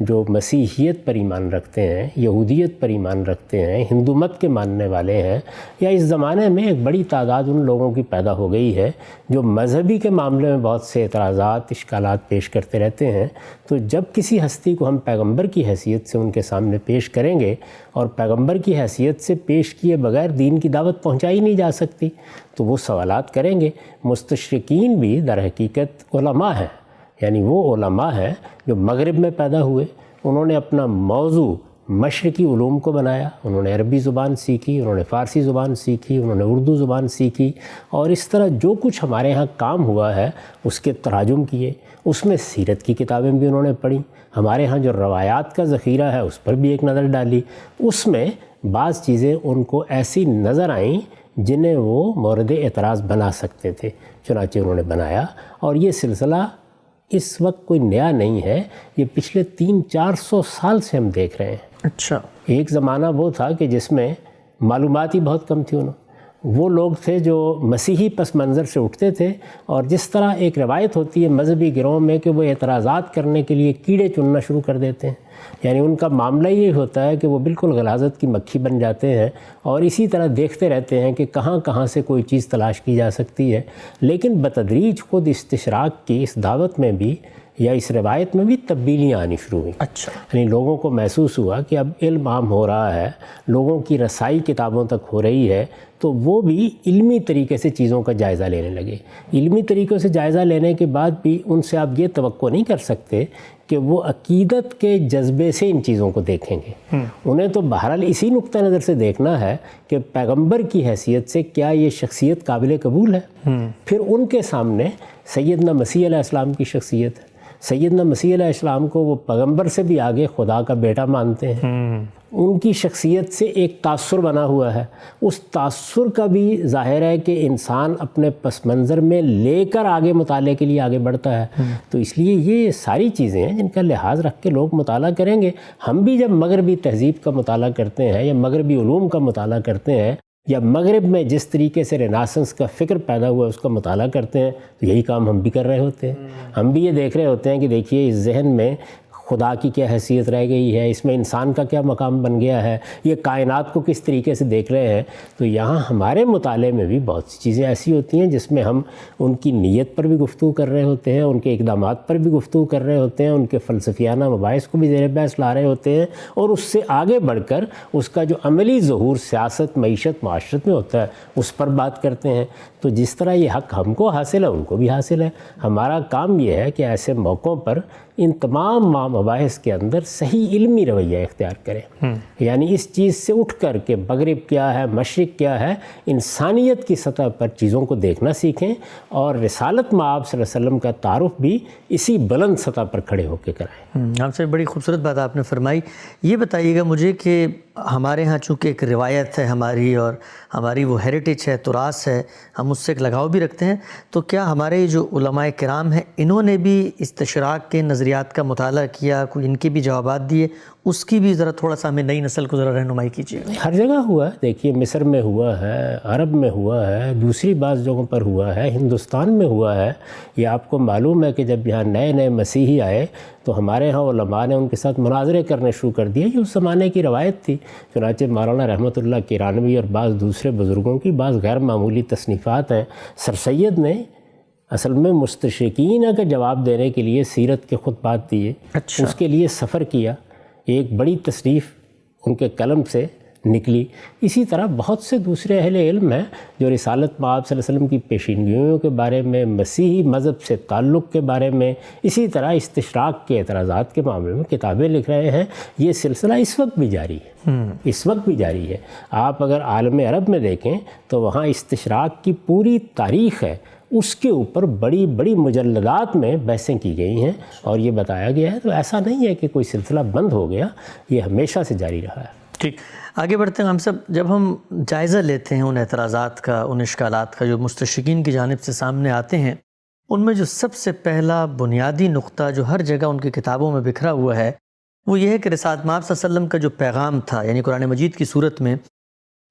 جو مسیحیت پر ایمان رکھتے ہیں، یہودیت پر ایمان رکھتے ہیں، ہندو مت کے ماننے والے ہیں، یا اس زمانے میں ایک بڑی تعداد ان لوگوں کی پیدا ہو گئی ہے جو مذہبی کے معاملے میں بہت سے اعتراضات، اشکالات پیش کرتے رہتے ہیں، تو جب کسی ہستی کو ہم پیغمبر کی حیثیت سے ان کے سامنے پیش کریں گے، اور پیغمبر کی حیثیت سے پیش کیے بغیر دین کی دعوت پہنچائی نہیں جا سکتی، تو وہ سوالات کریں گے۔ مستشرقین بھی در حقیقت علماء ہیں، یعنی وہ علماء ہیں جو مغرب میں پیدا ہوئے، انہوں نے اپنا موضوع مشرقی علوم کو بنایا، انہوں نے عربی زبان سیکھی، انہوں نے فارسی زبان سیکھی، انہوں نے اردو زبان سیکھی، اور اس طرح جو کچھ ہمارے ہاں کام ہوا ہے اس کے تراجم کیے، اس میں سیرت کی کتابیں بھی انہوں نے پڑھیں، ہمارے ہاں جو روایات کا ذخیرہ ہے اس پر بھی ایک نظر ڈالی، اس میں بعض چیزیں ان کو ایسی نظر آئیں جنہیں وہ مورد اعتراض بنا سکتے تھے، چنانچہ انہوں نے بنایا۔ اور یہ سلسلہ اس وقت کوئی نیا نہیں ہے، یہ پچھلے 300-400 سال سے ہم دیکھ رہے ہیں۔ اچھا، ایک زمانہ وہ تھا کہ جس میں معلومات ہی بہت کم تھی، وہ لوگ تھے جو مسیحی پس منظر سے اٹھتے تھے، اور جس طرح ایک روایت ہوتی ہے مذہبی گروہ میں کہ وہ اعتراضات کرنے کے لیے کیڑے چننا شروع کر دیتے ہیں، یعنی ان کا معاملہ یہ ہوتا ہے کہ وہ بالکل غلاظت کی مکھی بن جاتے ہیں اور اسی طرح دیکھتے رہتے ہیں کہ کہاں کہاں سے کوئی چیز تلاش کی جا سکتی ہے۔ لیکن بتدریج خود استشراق کی اس دعوت میں بھی یا اس روایت میں بھی تبدیلیاں آنی شروع ہوئیں۔ اچھا، یعنی لوگوں کو محسوس ہوا کہ اب علم عام ہو رہا ہے، لوگوں کی رسائی کتابوں تک ہو رہی ہے، تو وہ بھی علمی طریقے سے چیزوں کا جائزہ لینے لگے۔ علمی طریقوں سے جائزہ لینے کے بعد بھی ان سے آپ یہ توقع نہیں کر سکتے کہ وہ عقیدت کے جذبے سے ان چیزوں کو دیکھیں گے۔ انہیں تو بہرحال اسی نقطہ نظر سے دیکھنا ہے کہ پیغمبر کی حیثیت سے کیا یہ شخصیت قابل قبول ہے۔ پھر ان کے سامنے سیدنا مسیح علیہ السلام کی شخصیت ہے۔ سیدنا مسیح علیہ السلام کو وہ پیغمبر سے بھی آگے خدا کا بیٹا مانتے ہیں۔ ان کی شخصیت سے ایک تاثر بنا ہوا ہے، اس تاثر کا بھی ظاہر ہے کہ انسان اپنے پس منظر میں لے کر آگے مطالعے کے لیے آگے بڑھتا ہے۔ تو اس لیے یہ ساری چیزیں ہیں جن کا لحاظ رکھ کے لوگ مطالعہ کریں گے۔ ہم بھی جب مغربی تہذیب کا مطالعہ کرتے ہیں یا مغربی علوم کا مطالعہ کرتے ہیں یا مغرب میں جس طریقے سے ریناسنس کا فکر پیدا ہوا اس کا مطالعہ کرتے ہیں، تو یہی کام ہم بھی کر رہے ہوتے ہیں۔ ہم بھی یہ دیکھ رہے ہوتے ہیں کہ دیکھیے اس ذہن میں خدا کی کیا حیثیت رہ گئی ہے، اس میں انسان کا کیا مقام بن گیا ہے، یہ کائنات کو کس طریقے سے دیکھ رہے ہیں۔ تو یہاں ہمارے مطالعے میں بھی بہت سی چیزیں ایسی ہوتی ہیں جس میں ہم ان کی نیت پر بھی گفتگو کر رہے ہوتے ہیں، ان کے اقدامات پر بھی گفتگو کر رہے ہوتے ہیں، ان کے فلسفیانہ مباحث کو بھی زیر بحث لا رہے ہوتے ہیں، اور اس سے آگے بڑھ کر اس کا جو عملی ظہور سیاست، معیشت، معاشرت میں ہوتا ہے اس پر بات کرتے ہیں۔ تو جس طرح یہ حق ہم کو حاصل ہے ان کو بھی حاصل ہے۔ ہمارا کام یہ ہے کہ ایسے موقعوں پر ان تمام مباحث کے اندر صحیح علمی رویہ اختیار کریں، یعنی اس چیز سے اٹھ کر کہ مغرب کیا ہے، مشرق کیا ہے، انسانیت کی سطح پر چیزوں کو دیکھنا سیکھیں، اور رسالت مآب صلی اللہ علیہ وسلم کا تعارف بھی اسی بلند سطح پر کھڑے ہو کے کرائیں۔ آپ سے بڑی خوبصورت بات آپ نے فرمائی۔ یہ بتائیے گا مجھے کہ ہمارے ہاں چونکہ ایک روایت ہے ہماری، اور ہماری وہ ہیریٹیج ہے، تراث ہے، ہم اس سے ایک لگاؤ بھی رکھتے ہیں، تو کیا ہمارے جو علماء کرام ہیں انہوں نے بھی استشراق کے نظریات کا مطالعہ کیا، کوئی ان کے بھی جوابات دیے؟ اس کی بھی ذرا تھوڑا سا ہمیں نئی نسل کو ذرا رہنمائی کیجیے۔ ہر جگہ ہوا ہے، دیکھیے مصر میں ہوا ہے، عرب میں ہوا ہے، دوسری بعض جگہوں پر ہوا ہے، ہندوستان میں ہوا ہے۔ یہ آپ کو معلوم ہے کہ جب یہاں نئے نئے مسیحی آئے تو ہمارے ہاں علماء نے ان کے ساتھ مناظرے کرنے شروع کر دیے۔ یہ اس زمانے کی روایت تھی، چنانچہ مولانا رحمۃ اللہ کیرانوی اور بعض دوسرے بزرگوں کی بعض غیر معمولی تصنیفات ہیں۔ سر سید نے اصل میں مستشرقین کا جواب دینے کے لیے سیرت کے خطبات دیے، اس کے لیے سفر کیا، ایک بڑی تصنیف ان کے قلم سے نکلی۔ اسی طرح بہت سے دوسرے اہل علم ہیں جو رسالت مآب صلی اللہ علیہ وسلم کی پیشینگوئیوں کے بارے میں، مسیحی مذہب سے تعلق کے بارے میں، اسی طرح استشراق کے اعتراضات کے معاملے میں کتابیں لکھ رہے ہیں۔ یہ سلسلہ اس وقت بھی جاری ہے، اس وقت بھی جاری ہے۔ آپ اگر عالم عرب میں دیکھیں تو وہاں استشراق کی پوری تاریخ ہے، اس کے اوپر بڑی بڑی مجلدات میں بحثیں کی گئی ہیں اور یہ بتایا گیا ہے۔ تو ایسا نہیں ہے کہ کوئی سلسلہ بند ہو گیا، یہ ہمیشہ سے جاری رہا ہے۔ ٹھیک، آگے بڑھتے ہیں ہم سب۔ جب ہم جائزہ لیتے ہیں ان اعتراضات کا، ان اشکالات کا جو مستشرقین کی جانب سے سامنے آتے ہیں، ان میں جو سب سے پہلا بنیادی نقطہ جو ہر جگہ ان کی کتابوں میں بکھرا ہوا ہے وہ یہ ہے کہ رسالت مآب صلی اللہ علیہ وسلم کا جو پیغام تھا، یعنی قرآن مجید کی صورت میں،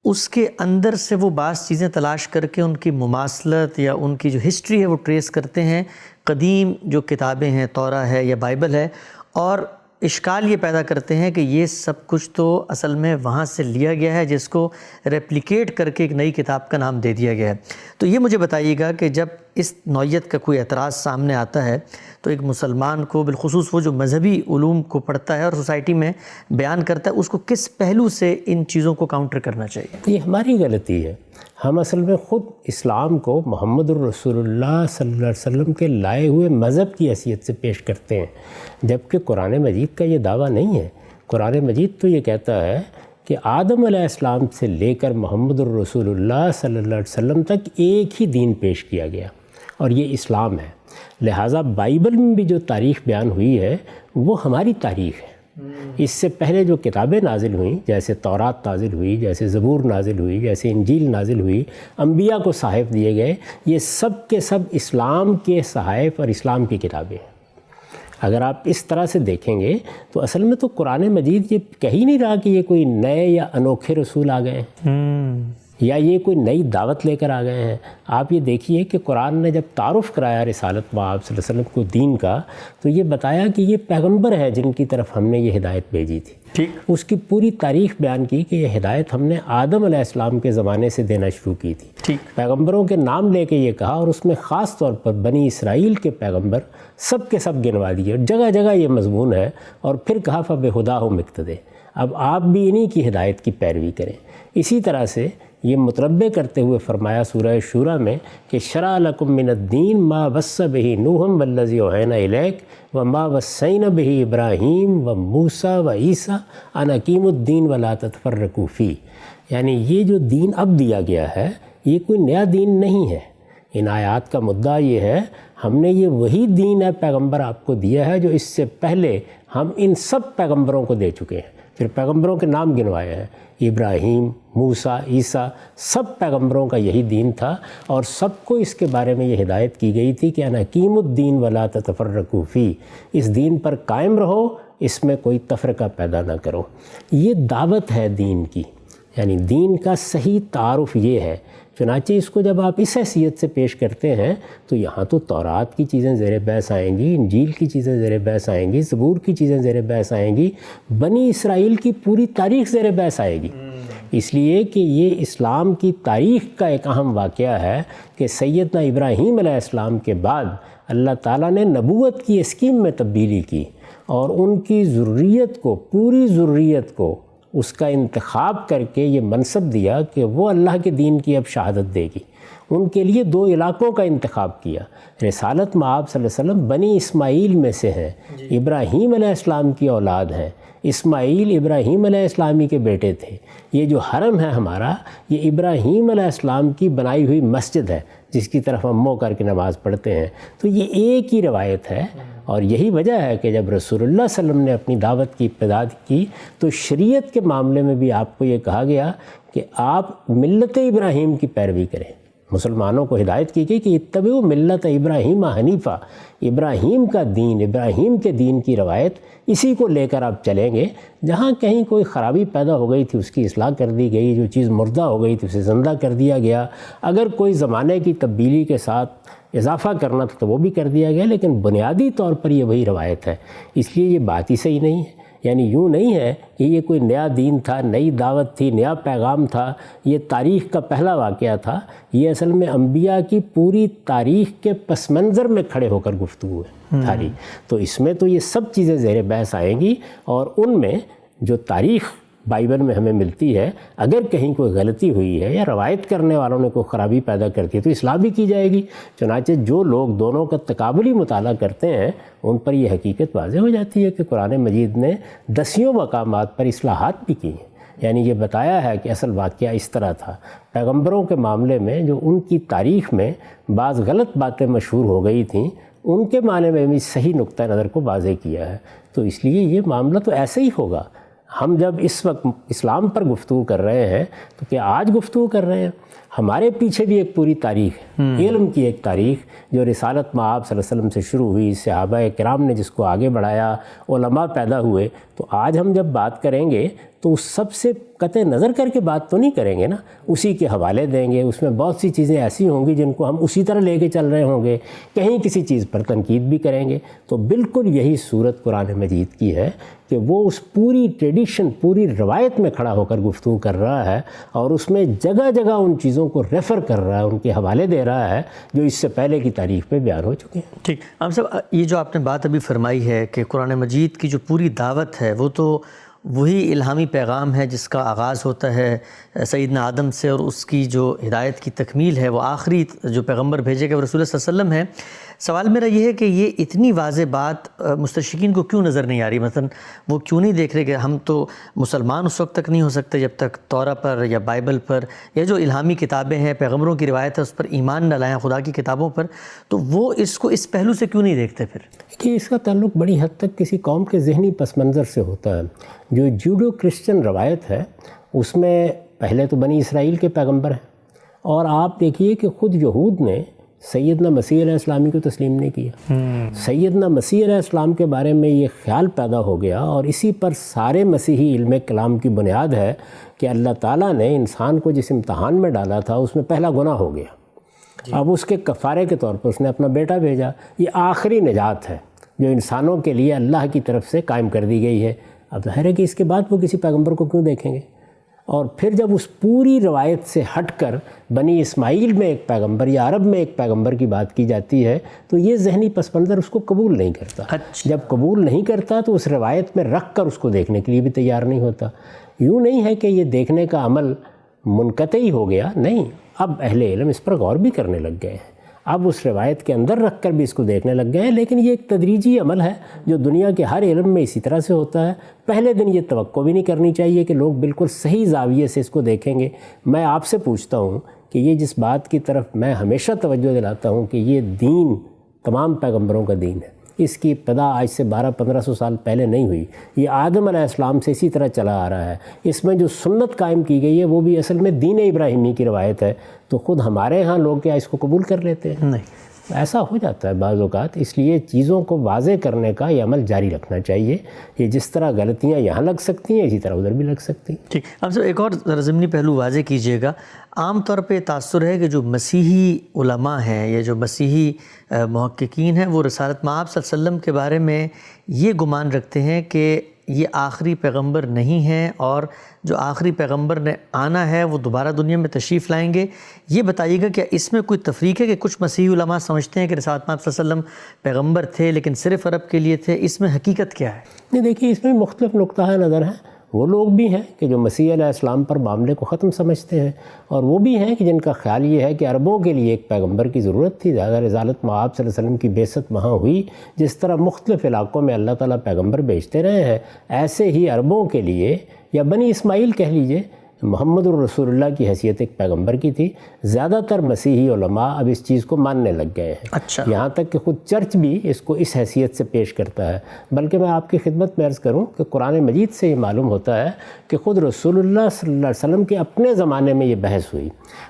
اس کے اندر سے وہ بعض چیزیں تلاش کر کے ان کی مماثلت یا ان کی جو ہسٹری ہے وہ ٹریس کرتے ہیں قدیم جو کتابیں ہیں، توراہ ہے یا بائبل ہے، اور اشکال یہ پیدا کرتے ہیں کہ یہ سب کچھ تو اصل میں وہاں سے لیا گیا ہے جس کو ریپلیکیٹ کر کے ایک نئی کتاب کا نام دے دیا گیا ہے۔ تو یہ مجھے بتائیے گا کہ جب اس نوعیت کا کوئی اعتراض سامنے آتا ہے تو ایک مسلمان کو، بالخصوص وہ جو مذہبی علوم کو پڑھتا ہے اور سوسائٹی میں بیان کرتا ہے، اس کو کس پہلو سے ان چیزوں کو کاؤنٹر کرنا چاہیے؟ یہ ہماری غلطی ہے۔ ہم اصل میں خود اسلام کو محمد الرسول اللہ صلی اللہ علیہ وسلم کے لائے ہوئے مذہب کی حیثیت سے پیش کرتے ہیں، جبکہ قرآن مجید کا یہ دعویٰ نہیں ہے۔ قرآن مجید تو یہ کہتا ہے کہ آدم علیہ السلام سے لے کر محمد الرسول اللہ صلی اللہ علیہ وسلم تک ایک ہی دین پیش کیا گیا، اور یہ اسلام ہے۔ لہٰذا بائبل میں بھی جو تاریخ بیان ہوئی ہے وہ ہماری تاریخ ہے۔ اس سے پہلے جو کتابیں نازل ہوئیں، جیسے تورات نازل ہوئی، جیسے زبور نازل ہوئی، جیسے انجیل نازل ہوئی، انبیاء کو صحائف دیے گئے، یہ سب کے سب اسلام کے صحائف اور اسلام کی کتابیں ہیں۔ اگر آپ اس طرح سے دیکھیں گے تو اصل میں تو قرآن مجید یہ کہہ ہی نہیں رہا کہ یہ کوئی نئے یا انوکھے رسول آ گئے ہیں یا یہ کوئی نئی دعوت لے کر آ گئے ہیں۔ آپ یہ دیکھیے کہ قرآن نے جب تعارف کرایا رسالت مآب صلی اللہ علیہ وسلم کو دین کا، تو یہ بتایا کہ یہ پیغمبر ہے جن کی طرف ہم نے یہ ہدایت بھیجی تھی۔ ٹھیک، اس کی پوری تاریخ بیان کی کہ یہ ہدایت ہم نے آدم علیہ السلام کے زمانے سے دینا شروع کی تھی۔ ٹھیک، پیغمبروں کے نام لے کے یہ کہا، اور اس میں خاص طور پر بنی اسرائیل کے پیغمبر سب کے سب گنوا دیے، اور جگہ جگہ یہ مضمون ہے، اور پھر کہا فَبِہُدَاهُمْ اقتدوا، اب آپ بھی انہی کی ہدایت کی پیروی کریں۔ اسی طرح سے یہ متربع کرتے ہوئے فرمایا سورہ شورى میں کہ شرع لکم من الدین ما وصى به نوح والذی اوحینا الیک وما وصینا به ابراہیم وموسیٰ وعیسیٰ ان اقیموا الدین ولا تتفرقوا فیہ، یعنی یہ جو دین اب دیا گیا ہے یہ کوئی نیا دین نہیں ہے۔ ان آیات کا مدعا یہ ہے ہم نے یہ وہی دین ہے پیغمبر آپ کو دیا ہے جو اس سے پہلے ہم ان سب پیغمبروں کو دے چکے ہیں۔ پھر پیغمبروں کے نام گنوائے ہیں، ابراہیم، موسیٰ، عیسیٰ، سب پیغمبروں کا یہی دین تھا، اور سب کو اس کے بارے میں یہ ہدایت کی گئی تھی کہ ان اقیموا الدین ولا تتفرقوا فیہ، اس دین پر قائم رہو، اس میں کوئی تفرقہ پیدا نہ کرو۔ یہ دعوت ہے دین کی، یعنی دین کا صحیح تعارف یہ ہے۔ چنانچہ اس کو جب آپ اس حیثیت سے پیش کرتے ہیں تو یہاں تو تورات کی چیزیں زیر بحث آئیں گی، انجیل کی چیزیں زیر بحث آئیں گی، زبور کی چیزیں زیر بحث آئیں گی، بنی اسرائیل کی پوری تاریخ زیر بحث آئے گی، اس لیے کہ یہ اسلام کی تاریخ کا ایک اہم واقعہ ہے کہ سیدنا ابراہیم علیہ السلام کے بعد اللہ تعالیٰ نے نبوت کی اسکیم میں تبدیلی کی، اور ان کی ذریت کو، پوری ذریت کو اس کا انتخاب کر کے یہ منصب دیا کہ وہ اللہ کے دین کی اب شہادت دے گی۔ ان کے لیے 2 علاقوں کا انتخاب کیا۔ رسالت مآب صلی اللہ علیہ وسلم بنی اسماعیل میں سے ہیں، ابراہیم علیہ السلام کی اولاد ہیں، اسماعیل ابراہیم علیہ السلامی کے بیٹے تھے۔ یہ جو حرم ہے ہمارا، یہ ابراہیم علیہ السلام کی بنائی ہوئی مسجد ہے جس کی طرف ہم منہ کر کے نماز پڑھتے ہیں۔ تو یہ ایک ہی روایت ہے، اور یہی وجہ ہے کہ جب رسول اللہ صلی اللہ علیہ وسلم نے اپنی دعوت کی ابتدا کی تو شریعت کے معاملے میں بھی آپ کو یہ کہا گیا کہ آپ ملت ابراہیم کی پیروی کریں۔ مسلمانوں کو ہدایت کی گئی کہ اتبعوا ملت ابراہیم حنیفہ، ابراہیم کا دین، ابراہیم کے دین کی روایت، اسی کو لے کر آپ چلیں گے۔ جہاں کہیں کوئی خرابی پیدا ہو گئی تھی اس کی اصلاح کر دی گئی، جو چیز مردہ ہو گئی تھی اسے زندہ کر دیا گیا، اگر کوئی زمانے کی تبدیلی کے ساتھ اضافہ کرنا تھا تو وہ بھی کر دیا گیا، لیکن بنیادی طور پر یہ وہی روایت ہے۔ اس لیے یہ بات ہی صحیح نہیں ہے، یعنی یوں نہیں ہے کہ یہ کوئی نیا دین تھا، نئی دعوت تھی، نیا پیغام تھا، یہ تاریخ کا پہلا واقعہ تھا۔ یہ اصل میں انبیاء کی پوری تاریخ کے پس منظر میں کھڑے ہو کر گفتگو ہے تاریخ، تو اس میں تو یہ سب چیزیں زیر بحث آئیں گی، اور ان میں جو تاریخ بائبل میں ہمیں ملتی ہے، اگر کہیں کوئی غلطی ہوئی ہے یا روایت کرنے والوں نے کوئی خرابی پیدا کرتی ہے تو اصلاح بھی کی جائے گی۔ چنانچہ جو لوگ دونوں کا تقابلی مطالعہ کرتے ہیں ان پر یہ حقیقت واضح ہو جاتی ہے کہ قرآن مجید نے 10 مقامات پر اصلاحات بھی کی ہیں، یعنی یہ بتایا ہے کہ اصل واقعہ اس طرح تھا۔ پیغمبروں کے معاملے میں جو ان کی تاریخ میں بعض غلط باتیں مشہور ہو گئی تھیں، ان کے معنی میں بھی صحیح نقطہ نظر کو واضح کیا ہے۔ تو اس لیے یہ معاملہ تو ایسے ہی ہوگا۔ ہم جب اس وقت اسلام پر گفتگو کر رہے ہیں تو کیا آج گفتگو کر رہے ہیں؟ ہمارے پیچھے بھی ایک پوری تاریخ ہے، علم کی ایک تاریخ جو رسالت مآب صلی اللہ علیہ وسلم سے شروع ہوئی، صحابہ کرام نے جس کو آگے بڑھایا، علماء پیدا ہوئے. تو آج ہم جب بات کریں گے تو اس سب سے قطع نظر کر کے بات تو نہیں کریں گے نا، اسی کے حوالے دیں گے. اس میں بہت سی چیزیں ایسی ہوں گی جن کو ہم اسی طرح لے کے چل رہے ہوں گے، کہیں کسی چیز پر تنقید بھی کریں گے. تو بالکل یہی صورت قرآن مجید کی ہے کہ وہ اس پوری ٹریڈیشن، پوری روایت میں کھڑا ہو کر گفتگو کر رہا ہے، اور اس میں جگہ جگہ ان چیزوں کو ریفر کر رہا ہے، ان کے حوالے دے رہا ہے جو اس سے پہلے کی تاریخ پہ بیان ہو چکے ہیں. ٹھیک. ہم صاحب یہ جو آپ نے بات ابھی فرمائی ہے کہ قرآن مجید کی جو پوری دعوت ہے وہ تو وہی الہامی پیغام ہے جس کا آغاز ہوتا ہے سیدنا آدم سے، اور اس کی جو ہدایت کی تکمیل ہے وہ آخری جو پیغمبر بھیجے گئے وہ رسول اللہ صلی اللہ علیہ وسلم ہے. سوال میرا یہ ہے کہ یہ اتنی واضح بات مستشرقین کو کیوں نظر نہیں آ رہی؟ مثلا وہ کیوں نہیں دیکھ رہے کہ ہم تو مسلمان اس وقت تک نہیں ہو سکتے جب تک تورا پر یا بائبل پر یا جو الہامی کتابیں ہیں، پیغمبروں کی روایت ہے، اس پر ایمان نہ لائیں، خدا کی کتابوں پر. تو وہ اس کو اس پہلو سے کیوں نہیں دیکھتے پھر؟ کہ اس کا تعلق بڑی حد تک کسی قوم کے ذہنی پس منظر سے ہوتا ہے. جو جوڈو کرسچن روایت ہے اس میں پہلے تو بنی اسرائیل کے پیغمبر ہیں، اور آپ دیکھیے کہ خود یہود نے سیدنا مسیح علیہ السلامی کو تسلیم نہیں کیا. سیدنا مسیح علیہ السلام کے بارے میں یہ خیال پیدا ہو گیا، اور اسی پر سارے مسیحی علم کلام کی بنیاد ہے کہ اللہ تعالیٰ نے انسان کو جس امتحان میں ڈالا تھا اس میں پہلا گناہ ہو گیا. اب اس کے کفارے کے طور پر اس نے اپنا بیٹا بھیجا. یہ آخری نجات ہے جو انسانوں کے لیے اللہ کی طرف سے قائم کر دی گئی ہے. اب ظاہر ہے کہ اس کے بعد وہ کسی پیغمبر کو کیوں دیکھیں گے؟ اور پھر جب اس پوری روایت سے ہٹ کر بنی اسماعیل میں ایک پیغمبر یا عرب میں ایک پیغمبر کی بات کی جاتی ہے تو یہ ذہنی پس منظر اس کو قبول نہیں کرتا. جب قبول نہیں کرتا تو اس روایت میں رکھ کر اس کو دیکھنے کے لیے بھی تیار نہیں ہوتا. یوں نہیں ہے کہ یہ دیکھنے کا عمل منقطعی ہو گیا، نہیں، اب اہل علم اس پر غور بھی کرنے لگ گئے ہیں، اب اس روایت کے اندر رکھ کر بھی اس کو دیکھنے لگ گئے ہیں. لیکن یہ ایک تدریجی عمل ہے جو دنیا کے ہر علم میں اسی طرح سے ہوتا ہے. پہلے دن یہ توقع بھی نہیں کرنی چاہیے کہ لوگ بالکل صحیح زاویے سے اس کو دیکھیں گے. میں آپ سے پوچھتا ہوں کہ یہ جس بات کی طرف میں ہمیشہ توجہ دلاتا ہوں کہ یہ دین تمام پیغمبروں کا دین ہے، اس کی ابتدا آج سے 1200-1500 سال پہلے نہیں ہوئی. یہ آدم علیہ السلام سے اسی طرح چلا آ رہا ہے. اس میں جو سنت قائم کی گئی ہے وہ بھی اصل میں دین ابراہیمی کی روایت ہے. تو خود ہمارے ہاں لوگ کیا اس کو قبول کر لیتے ہیں؟ نہیں، ایسا ہو جاتا ہے بعض اوقات. اس لیے چیزوں کو واضح کرنے کا یہ عمل جاری رکھنا چاہیے. یہ جس طرح غلطیاں یہاں لگ سکتی ہیں اسی طرح ادھر بھی لگ سکتی ہیں. ٹھیک. اب سر ایک اور ذرا ضمنی پہلو واضح کیجیے گا. عام طور پہ تاثر ہے کہ جو مسیحی علماء ہیں یا جو مسیحی محققین ہیں وہ رسالت مآب صلی اللہ علیہ وسلم کے بارے میں یہ گمان رکھتے ہیں کہ یہ آخری پیغمبر نہیں ہیں، اور جو آخری پیغمبر نے آنا ہے وہ دوبارہ دنیا میں تشریف لائیں گے. یہ بتائیے گا کہ اس میں کوئی تفریق ہے کہ کچھ مسیحی علماء سمجھتے ہیں کہ رسالت مآب صلی اللہ علیہ وسلم پیغمبر تھے لیکن صرف عرب کے لیے تھے؟ اس میں حقیقت کیا ہے؟ نہیں، دیکھیے اس میں مختلف نقطہ نظر ہیں. وہ لوگ بھی ہیں کہ جو مسیح علیہ السلام پر معاملے کو ختم سمجھتے ہیں، اور وہ بھی ہیں کہ جن کا خیال یہ ہے کہ عربوں کے لیے ایک پیغمبر کی ضرورت تھی. زیادہ رسالت مآب صلی اللہ علیہ وسلم کی بعثت وہاں ہوئی. جس طرح مختلف علاقوں میں اللہ تعالیٰ پیغمبر بھیجتے رہے ہیں، ایسے ہی عربوں کے لیے یا بنی اسماعیل کہہ لیجئے، محمد الرسول اللہ کی حیثیت ایک پیغمبر کی تھی. زیادہ تر مسیحی علماء اب اس چیز کو ماننے لگ گئے ہیں. اچھا. یہاں تک کہ خود چرچ بھی اس کو اس حیثیت سے پیش کرتا ہے. بلکہ میں آپ کی خدمت میں عرض کروں کہ قرآن مجید سے یہ معلوم ہوتا ہے کہ خود رسول اللہ صلی اللہ علیہ وسلم کے اپنے زمانے میں یہ بحث ہوئی،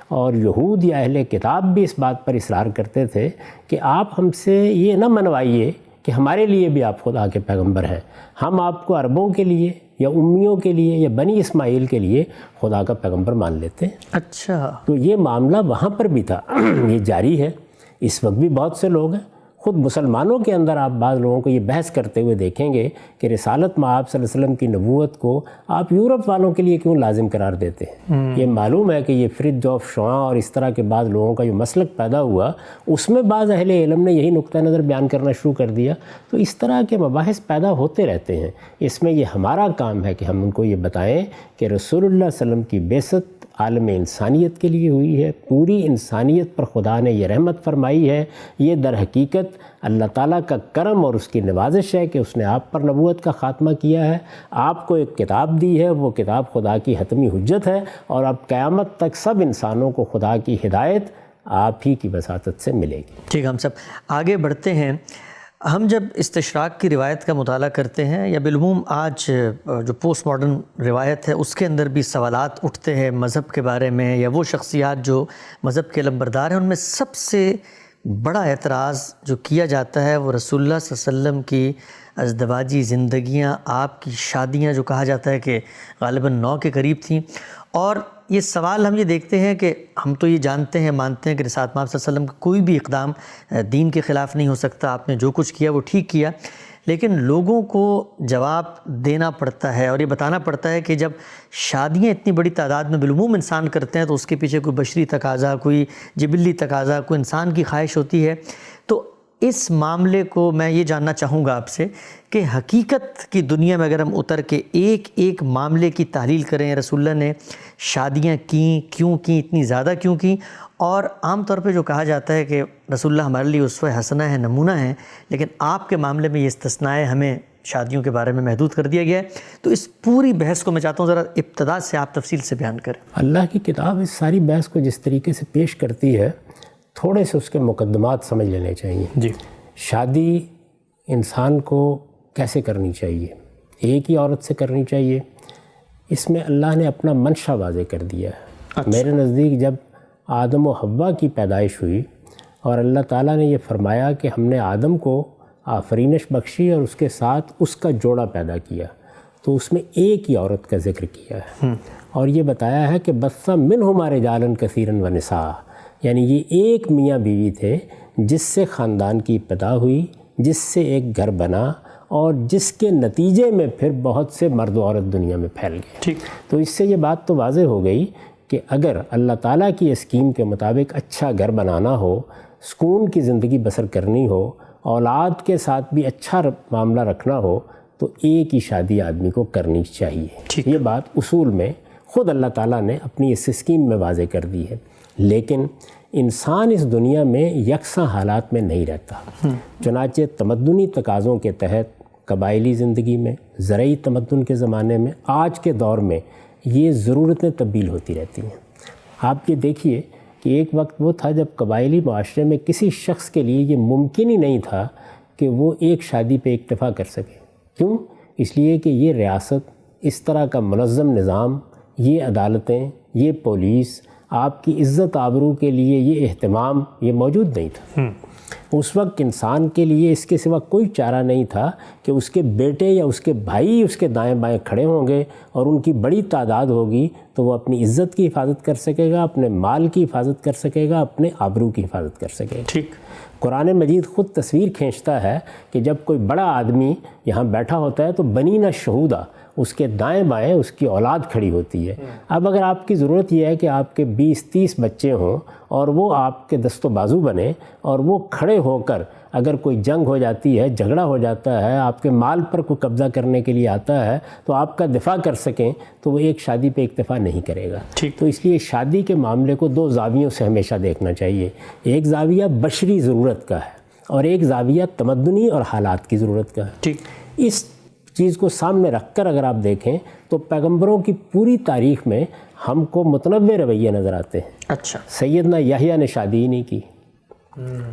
اور یہود یا اہل کتاب بھی اس بات پر اصرار کرتے تھے کہ آپ ہم سے یہ نہ منوائیے کہ ہمارے لیے بھی آپ خدا کے پیغمبر ہیں. ہم آپ کو عربوں کے لیے یا امیوں کے لیے یا بنی اسماعیل کے لیے خدا کا پیغمبر مان لیتے ہیں. اچھا. تو یہ معاملہ وہاں پر بھی تھا، یہ جاری ہے. اس وقت بھی بہت سے لوگ ہیں. خود مسلمانوں کے اندر آپ بعض لوگوں کو یہ بحث کرتے ہوئے دیکھیں گے کہ رسالت مآب صلی اللہ علیہ وسلم کی نبوت کو آپ یورپ والوں کے لیے کیوں لازم قرار دیتے ہیں. یہ معلوم ہے کہ یہ فرج جوف شعاع اور اس طرح کے بعض لوگوں کا جو مسلک پیدا ہوا اس میں بعض اہل علم نے یہی نقطہ نظر بیان کرنا شروع کر دیا. تو اس طرح کے مباحث پیدا ہوتے رہتے ہیں. اس میں یہ ہمارا کام ہے کہ ہم ان کو یہ بتائیں کہ رسول اللہ صلی اللہ علیہ وسلم کی بعثت عالم انسانیت کے لیے ہوئی ہے. پوری انسانیت پر خدا نے یہ رحمت فرمائی ہے. یہ در حقیقت اللہ تعالیٰ کا کرم اور اس کی نوازش ہے کہ اس نے آپ پر نبوت کا خاتمہ کیا ہے. آپ کو ایک کتاب دی ہے، وہ کتاب خدا کی حتمی حجت ہے، اور اب قیامت تک سب انسانوں کو خدا کی ہدایت آپ ہی کی وساطت سے ملے گی. ٹھیک. ہم سب آگے بڑھتے ہیں. ہم جب استشراق کی روایت کا مطالعہ کرتے ہیں یا بالعموم آج جو پوسٹ ماڈرن روایت ہے اس کے اندر بھی سوالات اٹھتے ہیں مذہب کے بارے میں، یا وہ شخصیات جو مذہب کے علمبردار ہیں، ان میں سب سے بڑا اعتراض جو کیا جاتا ہے وہ رسول اللہ صلی اللہ علیہ وسلم کی ازدواجی زندگیاں، آپ کی شادیاں جو کہا جاتا ہے کہ غالباً 9 کے قریب تھیں. اور یہ سوال ہم یہ دیکھتے ہیں کہ ہم تو یہ جانتے ہیں، مانتے ہیں کہ رسالت مآب صلی اللہ علیہ وسلم کا کوئی بھی اقدام دین کے خلاف نہیں ہو سکتا، آپ نے جو کچھ کیا وہ ٹھیک کیا، لیکن لوگوں کو جواب دینا پڑتا ہے اور یہ بتانا پڑتا ہے کہ جب شادیاں اتنی بڑی تعداد میں بالعموم انسان کرتے ہیں تو اس کے پیچھے کوئی بشری تقاضا، کوئی جبلی تقاضا، کوئی انسان کی خواہش ہوتی ہے. تو اس معاملے کو میں یہ جاننا چاہوں گا آپ سے کہ حقیقت کی دنیا میں اگر ہم اتر کے ایک ایک معاملے کی تحلیل کریں، رسول اللہ نے شادیاں کیں، کیوں کیں، اتنی زیادہ کیوں کیں، اور عام طور پہ جو کہا جاتا ہے کہ رسول اللہ ہمارے لیے اسوہ حسنہ ہے، نمونہ ہیں، لیکن آپ کے معاملے میں یہ استثناء ہے، ہمیں شادیوں کے بارے میں محدود کر دیا گیا ہے. تو اس پوری بحث کو میں چاہتا ہوں ذرا ابتدا سے آپ تفصیل سے بیان کریں. اللہ کی کتاب اس ساری بحث کو جس طریقے سے پیش کرتی ہے، تھوڑے سے اس کے مقدمات سمجھ لینے چاہیے. جی. شادی انسان کو کیسے کرنی چاہیے؟ ایک ہی عورت سے کرنی چاہیے؟ اس میں اللہ نے اپنا منشا واضح کر دیا ہے. میرے نزدیک جب آدم و حوا کی پیدائش ہوئی اور اللہ تعالیٰ نے یہ فرمایا کہ ہم نے آدم کو آفرینش بخشی اور اس کے ساتھ اس کا جوڑا پیدا کیا، تو اس میں ایک ہی عورت کا ذکر کیا ہے اور یہ بتایا ہے کہ بث منہما رجالا کثیرا ونساء، یعنی یہ ایک میاں بیوی تھے جس سے خاندان کی ابتدا ہوئی، جس سے ایک گھر بنا اور جس کے نتیجے میں پھر بہت سے مرد و عورت دنیا میں پھیل گئے. ٹھیک. تو اس سے یہ بات تو واضح ہو گئی کہ اگر اللہ تعالیٰ کی اسکیم کے مطابق اچھا گھر بنانا ہو، سکون کی زندگی بسر کرنی ہو، اولاد کے ساتھ بھی اچھا معاملہ رکھنا ہو، تو ایک ہی شادی آدمی کو کرنی چاہیے. یہ بات اصول میں خود اللہ تعالیٰ نے اپنی اس اسکیم میں واضح کر دی ہے. لیکن انسان اس دنیا میں یکساں حالات میں نہیں رہتا. چنانچہ تمدنی تقاضوں کے تحت قبائلی زندگی میں، زرعی تمدن کے زمانے میں، آج کے دور میں یہ ضرورتیں تبدیل ہوتی رہتی ہیں. آپ یہ دیکھیے کہ ایک وقت وہ تھا جب قبائلی معاشرے میں کسی شخص کے لیے یہ ممکن ہی نہیں تھا کہ وہ ایک شادی پہ اکتفا کر سکے. کیوں؟ اس لیے کہ یہ ریاست، اس طرح کا منظم نظام، یہ عدالتیں، یہ پولیس، آپ کی عزت آبرو کے لیے یہ اہتمام یہ موجود نہیں تھا. اس وقت انسان کے لیے اس کے سوا کوئی چارہ نہیں تھا کہ اس کے بیٹے یا اس کے بھائی اس کے دائیں بائیں کھڑے ہوں گے اور ان کی بڑی تعداد ہوگی تو وہ اپنی عزت کی حفاظت کر سکے گا، اپنے مال کی حفاظت کر سکے گا، اپنے آبرو کی حفاظت کر سکے گا. ٹھیک. قرآن مجید خود تصویر کھینچتا ہے کہ جب کوئی بڑا آدمی یہاں بیٹھا ہوتا ہے تو بنینا شہودہ، اس کے دائیں بائیں اس کی اولاد کھڑی ہوتی ہے. اب اگر آپ کی ضرورت یہ ہے کہ آپ کے 20-30 بچے ہوں اور وہ آپ کے دست و بازو بنے اور وہ کھڑے ہو کر اگر کوئی جنگ ہو جاتی ہے، جھگڑا ہو جاتا ہے، آپ کے مال پر کوئی قبضہ کرنے کے لیے آتا ہے تو آپ کا دفاع کر سکیں، تو وہ ایک شادی پہ اکتفا نہیں کرے گا. تو اس لیے شادی کے معاملے کو 2 زاویوں سے ہمیشہ دیکھنا چاہیے. ایک زاویہ بشری ضرورت کا ہے اور ایک زاویہ تمدنی اور حالات کی ضرورت کا ہے. ٹھیک. اس چیز کو سامنے رکھ کر اگر آپ دیکھیں تو پیغمبروں کی پوری تاریخ میں ہم کو متنوع رویے نظر آتے ہیں. اچھا. سیدنا یحییٰ نے شادی ہی نہیں کی،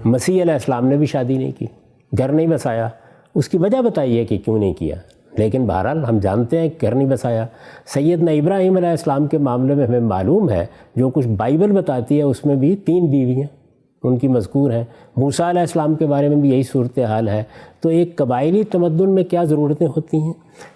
مسیح علیہ السلام نے بھی شادی نہیں کی، گھر نہیں بسایا. اس کی وجہ بتائیے کہ کیوں نہیں کیا، لیکن بہرحال ہم جانتے ہیں کہ گھر نہیں بسایا. سیدنا ابراہیم علیہ السلام کے معاملے میں ہمیں معلوم ہے، جو کچھ بائبل بتاتی ہے اس میں بھی 3 بیویاں ان کی مذکور ہیں. موسیٰ علیہ السلام کے بارے میں بھی یہی صورتحال ہے. تو ایک قبائلی تمدن میں کیا ضرورتیں ہوتی ہیں،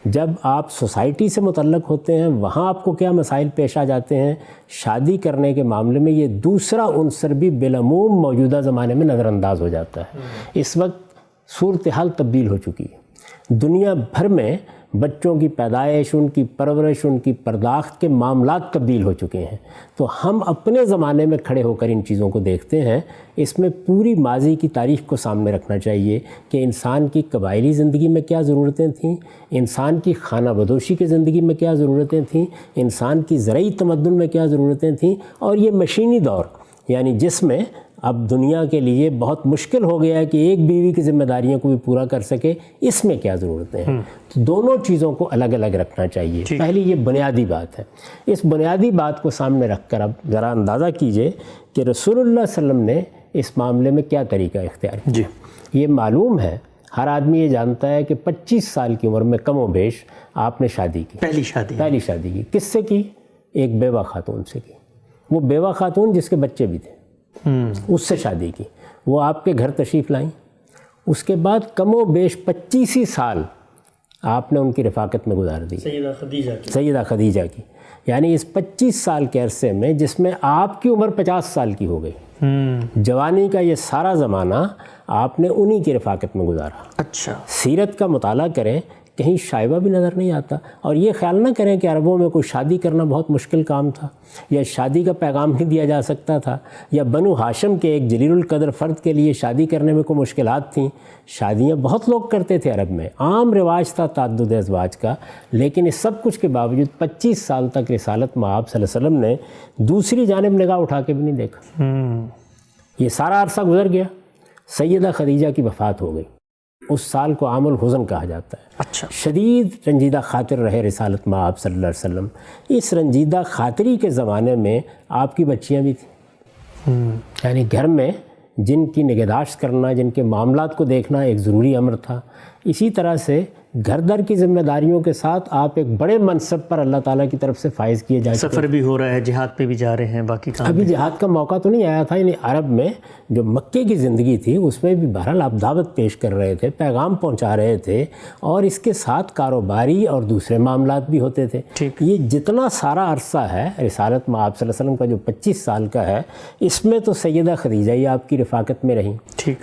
جب آپ سوسائٹی سے متعلق ہوتے ہیں وہاں آپ کو کیا مسائل پیش آ جاتے ہیں، شادی کرنے کے معاملے میں یہ دوسرا عنصر بھی بالعموم موجودہ زمانے میں نظر انداز ہو جاتا ہے. اس وقت صورتحال تبدیل ہو چکی ہے. دنیا بھر میں بچوں کی پیدائش، ان کی پرورش، ان کی پرداخت کے معاملات تبدیل ہو چکے ہیں. تو ہم اپنے زمانے میں کھڑے ہو کر ان چیزوں کو دیکھتے ہیں. اس میں پوری ماضی کی تاریخ کو سامنے رکھنا چاہیے کہ انسان کی قبائلی زندگی میں کیا ضرورتیں تھیں، انسان کی خانہ بدوشی کی زندگی میں کیا ضرورتیں تھیں، انسان کی زرعی تمدن میں کیا ضرورتیں تھیں، اور یہ مشینی دور یعنی جس میں اب دنیا کے لیے بہت مشکل ہو گیا ہے کہ ایک بیوی کی ذمہ داریوں کو بھی پورا کر سکے، اس میں کیا ضرورتیں ہیں. تو دونوں چیزوں کو الگ الگ رکھنا چاہیے. پہلی یہ بنیادی بات ہے. اس بنیادی بات کو سامنے رکھ کر اب ذرا اندازہ کیجئے کہ رسول اللہ صلی اللہ علیہ وسلم نے اس معاملے میں کیا طریقہ اختیار کیا. یہ معلوم ہے ہر آدمی یہ جانتا ہے کہ 25 سال کی عمر میں کم و بیش آپ نے شادی کی، پہلی شادی کی۔ کس سے کی؟ ایک بیوہ خاتون سے کی۔ وہ بیوہ خاتون جس کے بچے بھی تھے، اس سے شادی کی، وہ آپ کے گھر تشریف لائیں۔ اس کے بعد کم و بیش 25 ہی سال آپ نے ان کی رفاقت میں گزار دی، سیدہ خدیجہ کی۔ یعنی اس 25 سال کے عرصے میں جس میں آپ کی عمر 50 سال کی ہو گئی، جوانی کا یہ سارا زمانہ آپ نے انہی کی رفاقت میں گزارا۔ اچھا، سیرت کا مطالعہ کریں، کہیں شائبہ بھی نظر نہیں آتا۔ اور یہ خیال نہ کریں کہ عربوں میں کوئی شادی کرنا بہت مشکل کام تھا، یا شادی کا پیغام نہیں دیا جا سکتا تھا، یا بنو ہاشم کے ایک جلیل القدر فرد کے لیے شادی کرنے میں کوئی مشکلات تھیں۔ شادیاں بہت لوگ کرتے تھے عرب میں، عام رواج تھا تعدد ازواج کا، لیکن اس سب کچھ کے باوجود 25 سال تک رسالت مآب صلی اللہ علیہ وسلم نے دوسری جانب نگاہ اٹھا کے بھی نہیں دیکھا۔ یہ سارا عرصہ گزر گیا، سیدہ خدیجہ کی وفات ہو گئی۔ اس سال کو عام الحزن کہا جاتا ہے۔ اچھا، شدید رنجیدہ خاطر رہے رسالت مآب صلی اللہ علیہ وسلم۔ اس رنجیدہ خاطری کے زمانے میں آپ کی بچیاں بھی تھیں، یعنی گھر میں جن کی نگہداشت کرنا، جن کے معاملات کو دیکھنا ایک ضروری امر تھا۔ اسی طرح سے گھر در کی ذمہ داریوں کے ساتھ آپ ایک بڑے منصب پر اللہ تعالیٰ کی طرف سے فائز کیے جا چکے۔ سفر بھی ہو رہا ہے، جہاد پہ بھی جا رہے ہیں، باقی کام ابھی جہاد کا موقع تو نہیں آیا تھا، یعنی عرب میں جو مکے کی زندگی تھی اس میں بھی بہرحال آپ دعوت پیش کر رہے تھے، پیغام پہنچا رہے تھے، اور اس کے ساتھ کاروباری اور دوسرے معاملات بھی ہوتے تھے۔ یہ جتنا سارا عرصہ ہے رسالت مآب صلی اللہ علیہ وسلم کا جو 25 سال کا ہے، اس میں تو سیدہ خدیجہ ہی آپ کی رفاقت میں رہیں،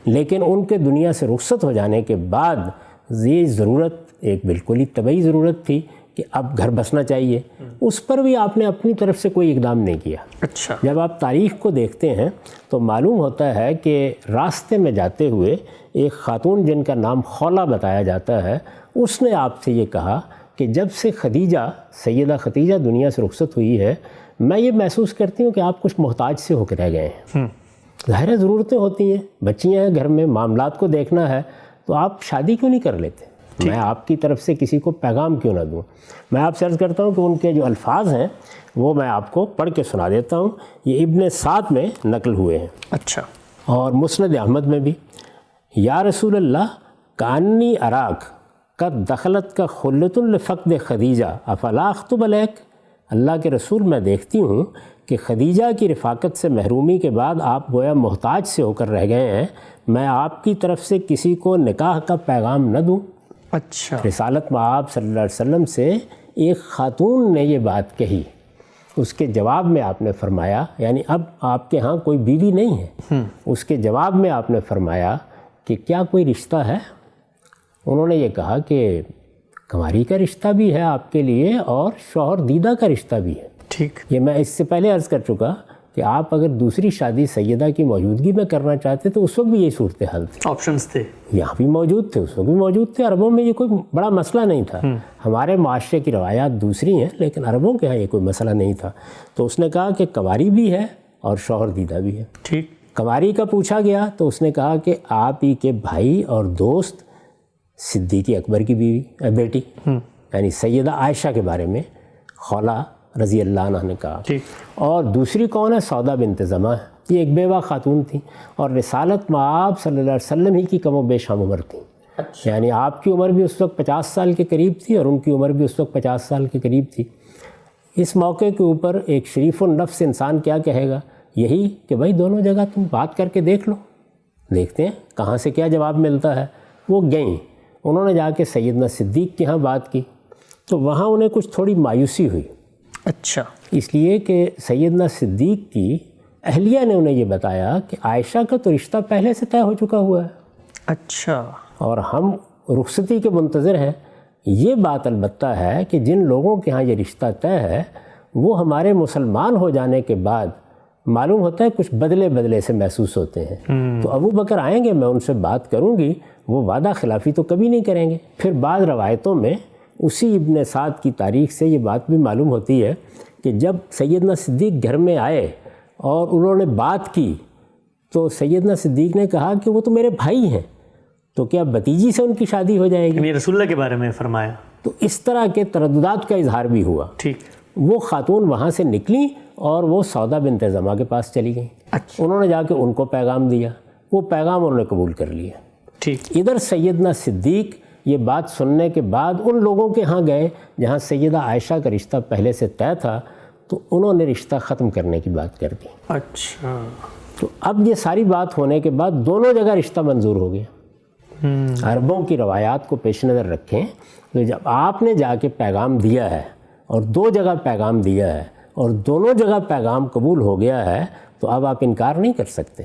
لیکن ان کے دنیا سے رخصت ہو جانے کے بعد یہ ضرورت ایک بالکل ہی طبعی ضرورت تھی کہ اب گھر بسنا چاہیے۔ اس پر بھی آپ نے اپنی طرف سے کوئی اقدام نہیں کیا۔ اچھا، جب آپ تاریخ کو دیکھتے ہیں تو معلوم ہوتا ہے کہ راستے میں جاتے ہوئے ایک خاتون جن کا نام خولہ بتایا جاتا ہے، اس نے آپ سے یہ کہا کہ جب سے سیدہ خدیجہ دنیا سے رخصت ہوئی ہے، میں یہ محسوس کرتی ہوں کہ آپ کچھ محتاج سے ہو کے رہ گئے ہیں۔ ظاہر ضرورتیں ہوتی ہیں، بچیاں ہیں گھر میں، معاملات کو دیکھنا ہے، تو آپ شادی کیوں نہیں کر لیتے؟ میں آپ کی طرف سے کسی کو پیغام کیوں نہ دوں؟ میں آپ سے عرض کرتا ہوں کہ ان کے جو الفاظ ہیں وہ میں آپ کو پڑھ کے سنا دیتا ہوں، یہ ابن سعد میں نقل ہوئے ہیں۔ اچھا، اور مسند احمد میں بھی، یا رسول اللہ کانی اراک قد دخلت کا خلت الفقد خدیجہ افلا اخطب علیک، اللہ کے رسول میں دیکھتی ہوں کہ خدیجہ کی رفاقت سے محرومی کے بعد آپ گویا محتاج سے ہو کر رہ گئے ہیں، میں آپ کی طرف سے کسی کو نکاح کا پیغام نہ دوں؟ اچھا، رسالت مآب صلی اللہ علیہ وسلم سے ایک خاتون نے یہ بات کہی، اس کے جواب میں آپ نے فرمایا، یعنی اب آپ کے ہاں کوئی بیوی نہیں ہے، اس کے جواب میں آپ نے فرمایا کہ کیا کوئی رشتہ ہے؟ انہوں نے یہ کہا کہ کنواری کا رشتہ بھی ہے آپ کے لیے اور شوہر دیدہ کا رشتہ بھی ہے۔ ٹھیک، یہ میں اس سے پہلے عرض کر چکا کہ آپ اگر دوسری شادی سیدہ کی موجودگی میں کرنا چاہتے تو اس وقت بھی یہی صورتحال تھی، آپشنز تھے، یہاں بھی موجود تھے، اس وقت بھی موجود تھے۔ عربوں میں یہ کوئی بڑا مسئلہ نہیں تھا، ہمارے معاشرے کی روایات دوسری ہیں، لیکن عربوں کے ہاں یہ کوئی مسئلہ نہیں تھا۔ تو اس نے کہا کہ کنواری بھی ہے اور شوہر دیدہ بھی ہے۔ ٹھیک، کنواری کا پوچھا گیا تو اس نے کہا کہ آپ ہی کے بھائی اور دوست صدیق اکبر کی بیٹی یعنی سیدہ عائشہ کے بارے میں خولہ رضی اللہ عنہ نے کہا۔ اور دوسری کون ہے؟ سودا بنت زمع ہے، یہ ایک بیوہ خاتون تھی اور رسالت مآب صلی اللہ علیہ وسلم ہی کی کم و بیش ہم عمر تھیں۔ یعنی آپ کی عمر بھی اس وقت 50 سال کے قریب تھی اور ان کی عمر بھی اس وقت 50 سال کے قریب تھی۔ اس موقع کے اوپر ایک شریف النفس انسان کیا کہے گا؟ یہی کہ بھائی دونوں جگہ تم بات کر کے دیکھ لو، دیکھتے ہیں کہاں سے کیا جواب ملتا ہے۔ وہ گئیں، انہوں نے جا کے سیدنا صدیق کے ہاں بات کی تو وہاں انہیں کچھ تھوڑی مایوسی ہوئی۔ اچھا، اس لیے کہ سیدنا صدیق کی اہلیہ نے انہیں یہ بتایا کہ عائشہ کا تو رشتہ پہلے سے طے ہو چکا ہوا ہے، اچھا، اور ہم رخصتی کے منتظر ہیں۔ یہ بات البتہ ہے کہ جن لوگوں کے ہاں یہ رشتہ طے ہے وہ ہمارے مسلمان ہو جانے کے بعد معلوم ہوتا ہے کچھ بدلے سے محسوس ہوتے ہیں۔ تو ابو بکر آئیں گے، میں ان سے بات کروں گی، وہ وعدہ خلافی تو کبھی نہیں کریں گے۔ پھر بعض روایتوں میں اسی ابن سعد کی تاریخ سے یہ بات بھی معلوم ہوتی ہے کہ جب سیدنا صدیق گھر میں آئے اور انہوں نے بات کی تو سیدنا صدیق نے کہا کہ وہ تو میرے بھائی ہیں، تو کیا بھتیجی سے ان کی شادی ہو جائے گی؟ یعنی رسول اللہ کے بارے میں فرمایا۔ تو اس طرح کے ترددات کا اظہار بھی ہوا۔ ٹھیک، وہ خاتون وہاں سے نکلی اور وہ سودا بنت زمع کے پاس چلی گئیں۔ انہوں نے جا کے ان کو پیغام دیا، وہ پیغام انہوں نے قبول کر لیا۔ ٹھیک. ادھر سیدنا صدیق یہ بات سننے کے بعد ان لوگوں کے ہاں گئے جہاں سیدہ عائشہ کا رشتہ پہلے سے طے تھا، تو انہوں نے رشتہ ختم کرنے کی بات کر دی. اچھا. تو اب یہ ساری بات ہونے کے بعد دونوں جگہ رشتہ منظور ہو گیا. عربوں کی روایات کو پیش نظر رکھیں تو جب آپ نے جا کے پیغام دیا ہے اور 2 جگہ پیغام دیا ہے اور دونوں جگہ پیغام قبول ہو گیا ہے تو اب آپ انکار نہیں کر سکتے.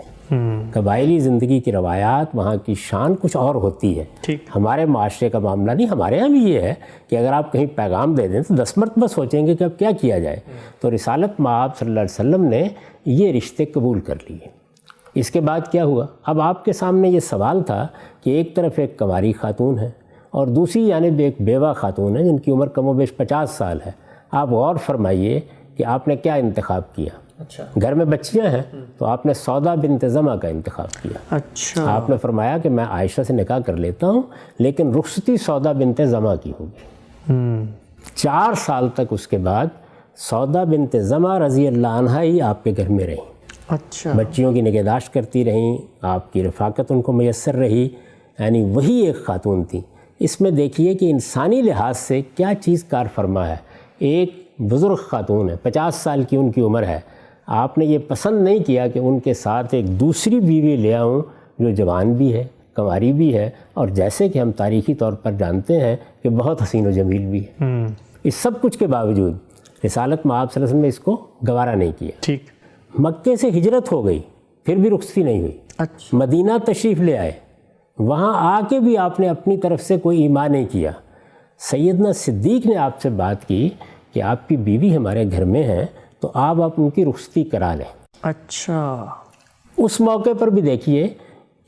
قبائلی زندگی کی روایات، وہاں کی شان کچھ اور ہوتی ہے. ہمارے معاشرے کا معاملہ نہیں. ہمارے یہاں بھی یہ ہے کہ اگر آپ کہیں پیغام دے دیں تو 10 مرتبہ سوچیں گے کہ اب کیا کیا جائے. تو رسالت مآب صلی اللہ علیہ وسلم نے یہ رشتے قبول کر لیے. اس کے بعد کیا ہوا؟ اب آپ کے سامنے یہ سوال تھا کہ ایک طرف ایک کنواری خاتون ہے اور دوسری جانب ایک بیوہ خاتون ہے جن کی عمر کم و بیش 50 سال ہے. آپ غور فرمائیے کہ آپ نے کیا انتخاب کیا. اچھا. گھر میں بچیاں ہیں تو آپ نے سودا بنت زمع کا انتخاب کیا. اچھا. آپ نے فرمایا کہ میں عائشہ سے نکاح کر لیتا ہوں لیکن رخصتی سودا بنت زمع کی ہوگی. 4 سال تک اس کے بعد سودا بنت زمع رضی اللہ عنہا ہی آپ کے گھر میں رہیں. اچھا. بچیوں کی نگہداشت کرتی رہیں، آپ کی رفاقت ان کو میسر رہی. یعنی وہی ایک خاتون تھی. اس میں دیکھیے کہ انسانی لحاظ سے کیا چیز کار فرما ہے. ایک بزرگ خاتون ہے، 50 سال کی ان کی عمر ہے. آپ نے یہ پسند نہیں کیا کہ ان کے ساتھ ایک دوسری بیوی لے آؤں جو جوان بھی ہے، کنواری بھی ہے، اور جیسے کہ ہم تاریخی طور پر جانتے ہیں کہ بہت حسین و جمیل بھی ہے. اس سب کچھ کے باوجود رسالت مآب صلی اللہ علیہ وسلم نے اس کو گوارا نہیں کیا. ٹھیک. مکے سے ہجرت ہو گئی پھر بھی رخصتی نہیں ہوئی. اچھا. مدینہ تشریف لے آئے، وہاں آ کے بھی آپ نے اپنی طرف سے کوئی ایمان نہیں کیا. سیدنا صدیق نے آپ سے بات کی کہ آپ کی بیوی ہمارے گھر میں ہیں تو آپ ان کی رخصتی کرا لیں. اچھا. اس موقع پر بھی دیکھیے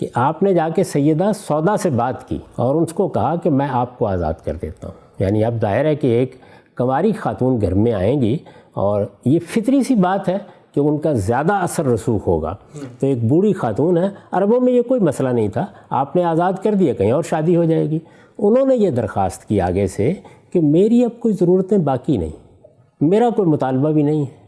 کہ آپ نے جا کے سیدہ سودا سے بات کی اور ان کو کہا کہ میں آپ کو آزاد کر دیتا ہوں. یعنی اب ظاہر ہے کہ ایک کنواری خاتون گھر میں آئیں گی اور یہ فطری سی بات ہے کہ ان کا زیادہ اثر رسوخ ہوگا. تو ایک بوڑھی خاتون ہے، عربوں میں یہ کوئی مسئلہ نہیں تھا، آپ نے آزاد کر دیا، کہیں اور شادی ہو جائے گی. انہوں نے یہ درخواست کی آگے سے کہ میری اب کوئی ضرورتیں باقی نہیں، میرا کوئی مطالبہ بھی نہیں ہے،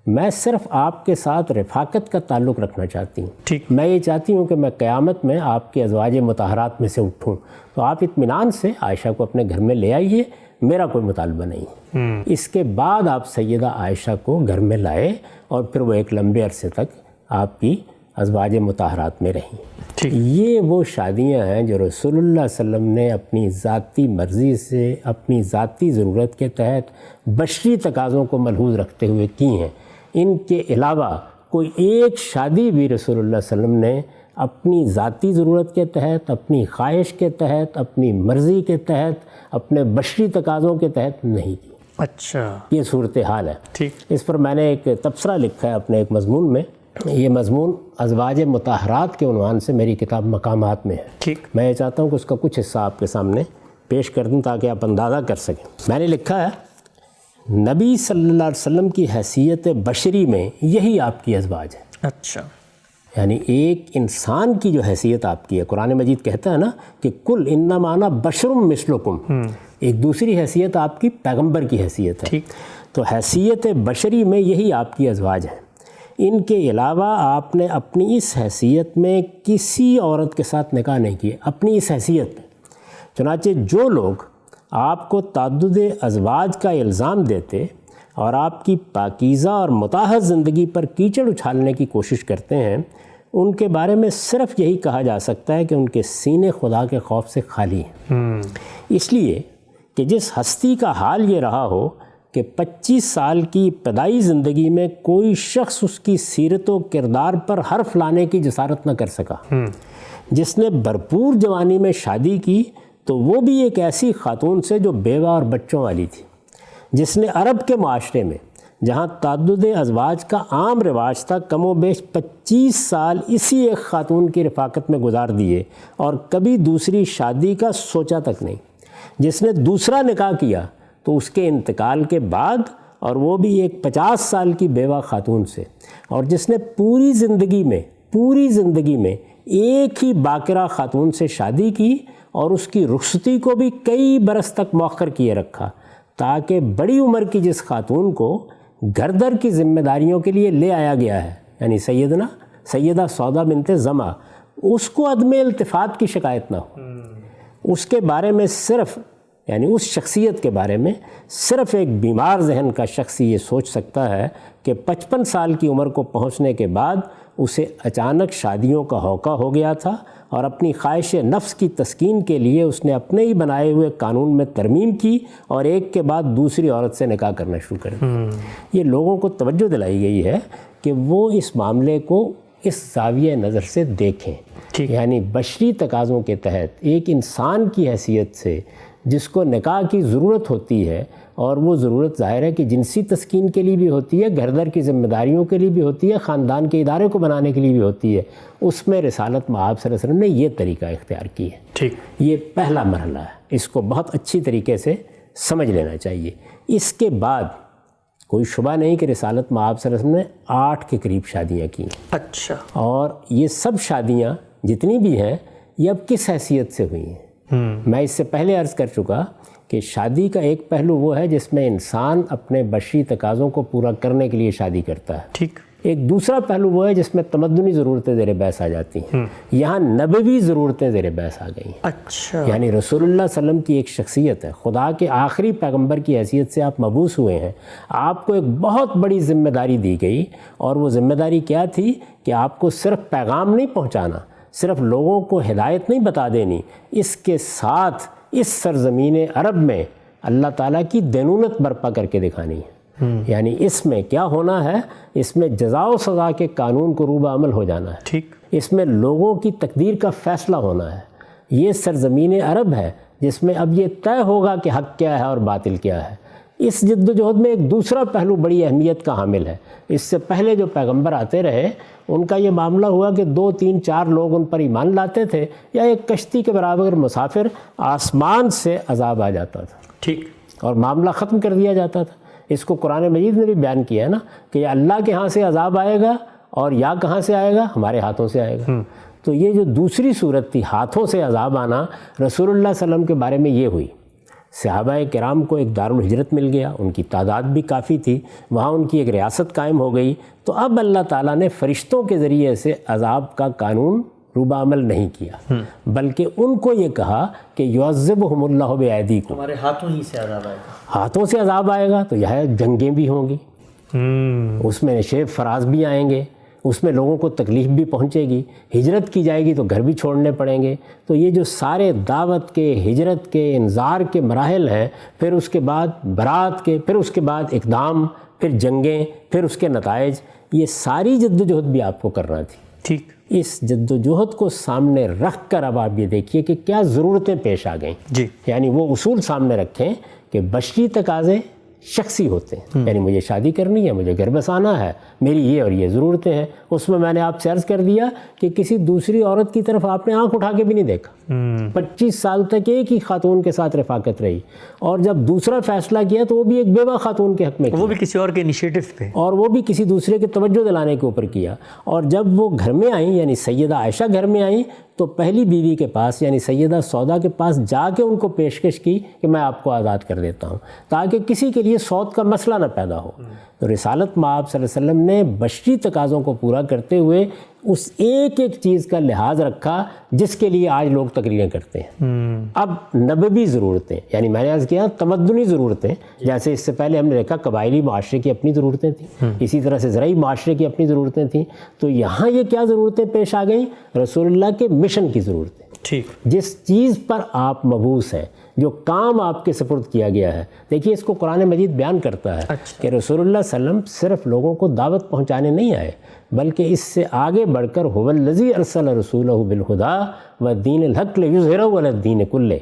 میں صرف آپ کے ساتھ رفاقت کا تعلق رکھنا چاہتی ہوں. ٹھیک. میں یہ چاہتی ہوں کہ میں قیامت میں آپ کے ازواج مطہرات میں سے اٹھوں. تو آپ اطمینان سے عائشہ کو اپنے گھر میں لے آئیے، میرا کوئی مطالبہ نہیں. اس کے بعد آپ سیدہ عائشہ کو گھر میں لائے اور پھر وہ ایک لمبے عرصے تک آپ کی ازواج مطہرات میں رہیں. یہ وہ شادیاں ہیں جو رسول اللہ صلی اللہ علیہ وسلم نے اپنی ذاتی مرضی سے، اپنی ذاتی ضرورت کے تحت بشری تقاضوں کو ملحوظ رکھتے ہوئے کی ہیں. ان کے علاوہ کوئی ایک شادی بھی رسول اللہ صلی اللہ علیہ وسلم نے اپنی ذاتی ضرورت کے تحت، اپنی خواہش کے تحت، اپنی مرضی کے تحت، اپنے بشری تقاضوں کے تحت نہیں کی. اچھا. یہ صورتحال ہے. ٹھیک. اس پر میں نے ایک تبصرہ لکھا ہے اپنے ایک مضمون میں. یہ مضمون ازواج مطہرات کے عنوان سے میری کتاب مقامات میں ہے. ٹھیک. میں یہ چاہتا ہوں کہ اس کا کچھ حصہ آپ کے سامنے پیش کر دوں تاکہ آپ اندازہ کر سکیں. میں نے لکھا ہے نبی صلی اللہ علیہ وسلم کی حیثیت بشری میں یہی آپ کی ازواج ہے. اچھا. یعنی ایک انسان کی جو حیثیت آپ کی ہے، قرآن مجید کہتا ہے نا کہ کل انما انا بشر مثلکم. ایک دوسری حیثیت آپ کی پیغمبر کی حیثیت ہے. ٹھیک. تو حیثیت بشری میں یہی آپ کی ازواج ہیں. ان کے علاوہ آپ نے اپنی اس حیثیت میں کسی عورت کے ساتھ نکاح نہیں کیے، اپنی اس حیثیت میں. چنانچہ جو لوگ آپ کو تعدد ازواج کا الزام دیتے اور آپ کی پاکیزہ اور مطہر زندگی پر کیچڑ اچھالنے کی کوشش کرتے ہیں، ان کے بارے میں صرف یہی کہا جا سکتا ہے کہ ان کے سینے خدا کے خوف سے خالی ہیں. اس لیے کہ جس ہستی کا حال یہ رہا ہو کہ 25 سال کی ابتدائی زندگی میں کوئی شخص اس کی سیرت و کردار پر حرف لانے کی جسارت نہ کر سکا، جس نے بھرپور جوانی میں شادی کی تو وہ بھی ایک ایسی خاتون سے جو بیوہ اور بچوں والی تھی، جس نے عرب کے معاشرے میں جہاں تعدد ازواج کا عام رواج تھا کم و بیش 25 سال اسی ایک خاتون کی رفاقت میں گزار دیے اور کبھی دوسری شادی کا سوچا تک نہیں. جس نے دوسرا نکاح کیا تو اس کے انتقال کے بعد، اور وہ بھی ایک 50 سال کی بیوہ خاتون سے، اور جس نے پوری زندگی میں ایک ہی باقرہ خاتون سے شادی کی اور اس کی رخصتی کو بھی کئی برس تک مؤخر کیے رکھا تاکہ بڑی عمر کی جس خاتون کو گھر در کی ذمہ داریوں کے لیے لے آیا گیا ہے، یعنی سیدہ سودا بنت زمع، اس کو عدم التفات کی شکایت نہ ہو. اس کے بارے میں صرف یعنی اس شخصیت کے بارے میں صرف ایک بیمار ذہن کا شخص یہ سوچ سکتا ہے کہ 55 سال کی عمر کو پہنچنے کے بعد اسے اچانک شادیوں کا ہوکا ہو گیا تھا اور اپنی خواہش نفس کی تسکین کے لیے اس نے اپنے ہی بنائے ہوئے قانون میں ترمیم کی اور ایک کے بعد دوسری عورت سے نکاح کرنا شروع کر دیا. یہ لوگوں کو توجہ دلائی گئی ہے کہ وہ اس معاملے کو اس زاویہ نظر سے دیکھیں. یعنی بشری تقاضوں کے تحت ایک انسان کی حیثیت سے جس کو نکاح کی ضرورت ہوتی ہے، اور وہ ضرورت ظاہر ہے کہ جنسی تسکین کے لیے بھی ہوتی ہے، گھر در کی ذمہ داریوں کے لیے بھی ہوتی ہے، خاندان کے ادارے کو بنانے کے لیے بھی ہوتی ہے، اس میں رسالت مآب صلی اللہ علیہ وسلم نے یہ طریقہ اختیار کی ہے. یہ پہلا مرحلہ ہے، اس کو بہت اچھی طریقے سے سمجھ لینا چاہیے. اس کے بعد کوئی شبہ نہیں کہ رسالت مآب صلی اللہ علیہ وسلم نے 8 کے قریب شادیاں کی. اچھا. اور یہ سب شادیاں جتنی بھی ہیں یہ اب کس حیثیت سے ہوئی ہیں؟ میں اس سے پہلے عرض کر چکا کہ شادی کا ایک پہلو وہ ہے جس میں انسان اپنے بشری تقاضوں کو پورا کرنے کے لیے شادی کرتا ہے. ٹھیک. ایک دوسرا پہلو وہ ہے جس میں تمدنی ضرورتیں زیر بحث آ جاتی ہیں. یہاں نبوی ضرورتیں زیر بحث آ گئی ہیں. اچھا. یعنی رسول اللہ صلی اللہ علیہ وسلم کی ایک شخصیت ہے، خدا کے آخری پیغمبر کی حیثیت سے آپ مبعوث ہوئے ہیں. آپ کو ایک بہت بڑی ذمہ داری دی گئی، اور وہ ذمہ داری کیا تھی کہ آپ کو صرف پیغام نہیں پہنچانا، صرف لوگوں کو ہدایت نہیں بتا دینی، اس کے ساتھ اس سرزمین عرب میں اللہ تعالیٰ کی دینونت برپا کر کے دکھانی ہے. یعنی اس میں کیا ہونا ہے؟ اس میں جزا و سزا کے قانون کو روبہ عمل ہو جانا ہے. ٹھیک. اس میں لوگوں کی تقدیر کا فیصلہ ہونا ہے. یہ سرزمین عرب ہے جس میں اب یہ طے ہوگا کہ حق کیا ہے اور باطل کیا ہے. اس جد و جہد میں ایک دوسرا پہلو بڑی اہمیت کا حامل ہے. اس سے پہلے جو پیغمبر آتے رہے ان کا یہ معاملہ ہوا کہ 2 3 4 لوگ ان پر ایمان لاتے تھے، یا ایک کشتی کے برابر مسافر آسمان سے عذاب آ جاتا تھا. ٹھیک. اور معاملہ ختم کر دیا جاتا تھا. اس کو قرآن مجید نے بھی بیان کیا ہے نا کہ یا اللہ کے ہاں سے عذاب آئے گا، اور یا کہاں سے آئے گا؟ ہمارے ہاتھوں سے آئے گا. تو یہ جو دوسری صورت تھی ہاتھوں سے عذاب آنا، رسول اللہ صلی اللہ علیہ وسلم کے بارے میں یہ ہوئی. صحابہ کرام کو ایک دارالہجرت مل گیا، ان کی تعداد بھی کافی تھی، وہاں ان کی ایک ریاست قائم ہو گئی. تو اب اللہ تعالیٰ نے فرشتوں کے ذریعے سے عذاب کا قانون روبہ عمل نہیں کیا، بلکہ ان کو یہ کہا کہ یعذبہم اللہ بایدیکم، ہمارے ہاتھوں ہی سے عذاب آئے گا. ہاتھوں سے عذاب آئے گا تو یہ جنگیں بھی ہوں گی، اس میں نشیب فراز بھی آئیں گے، اس میں لوگوں کو تکلیف بھی پہنچے گی، ہجرت کی جائے گی تو گھر بھی چھوڑنے پڑیں گے. تو یہ جو سارے دعوت کے، ہجرت کے، انذار کے مراحل ہیں، پھر اس کے بعد برات کے، پھر اس کے بعد اقدام، پھر جنگیں، پھر اس کے نتائج، یہ ساری جد و جہد بھی آپ کو کرنا تھی. ٹھیک. اس جد و جہد کو سامنے رکھ کر اب آپ یہ دیکھیے کہ کیا ضرورتیں پیش آ گئیں. جی. یعنی وہ اصول سامنے رکھیں کہ بشری تقاضے شخصی ہوتے ہیں. یعنی مجھے شادی کرنی ہے، مجھے گھر بسانا ہے، میری یہ اور یہ ضرورتیں ہیں. اس میں نے آپ سے عرض کر دیا کہ کسی دوسری عورت کی طرف آپ نے آنکھ اٹھا کے بھی نہیں دیکھا. 25 سال تک ایک ہی خاتون کے ساتھ رفاقت رہی، اور جب دوسرا فیصلہ کیا تو وہ بھی ایک بیوہ خاتون کے حق میں کیا، وہ بھی کسی اور کے انیشیٹو پہ، اور وہ بھی کسی دوسرے کے توجہ دلانے کے اوپر کیا. اور جب وہ گھر میں آئیں، یعنی سیدہ عائشہ گھر میں آئیں، تو پہلی بیوی کے پاس یعنی سیدہ سودا کے پاس جا کے ان کو پیشکش کی کہ میں آپ کو آزاد کر دیتا ہوں، تاکہ کسی کے لیے سود کا مسئلہ نہ پیدا ہو. تو رسالت مآب صلی اللہ علیہ وسلم نے بشری تقاضوں کو پورا کرتے ہوئے اس ایک ایک چیز کا لحاظ رکھا جس کے لیے آج لوگ تقریریں کرتے ہیں. اب نبوی ضرورتیں، یعنی میں نے عرض کیا تمدنی ضرورتیں، جیسے اس سے پہلے ہم نے دیکھا قبائلی معاشرے کی اپنی ضرورتیں تھیں، اسی طرح سے زرعی معاشرے کی اپنی ضرورتیں تھیں. تو یہاں یہ کیا ضرورتیں پیش آ گئیں؟ رسول اللہ کے مشن کی ضرورتیں. ٹھیک. جس چیز پر آپ مبعوث ہیں، جو کام آپ کے سپرد کیا گیا ہے. دیکھیے اس کو قرآن مجید بیان کرتا ہے کہ رسول اللہ صلی اللہ علیہ وسلم صرف لوگوں کو دعوت پہنچانے نہیں آئے، بلکہ اس سے آگے بڑھ کر هو الذی ارسل رسولہ بالہدی والدین الحق لیظہرہ علی الدین کلہ،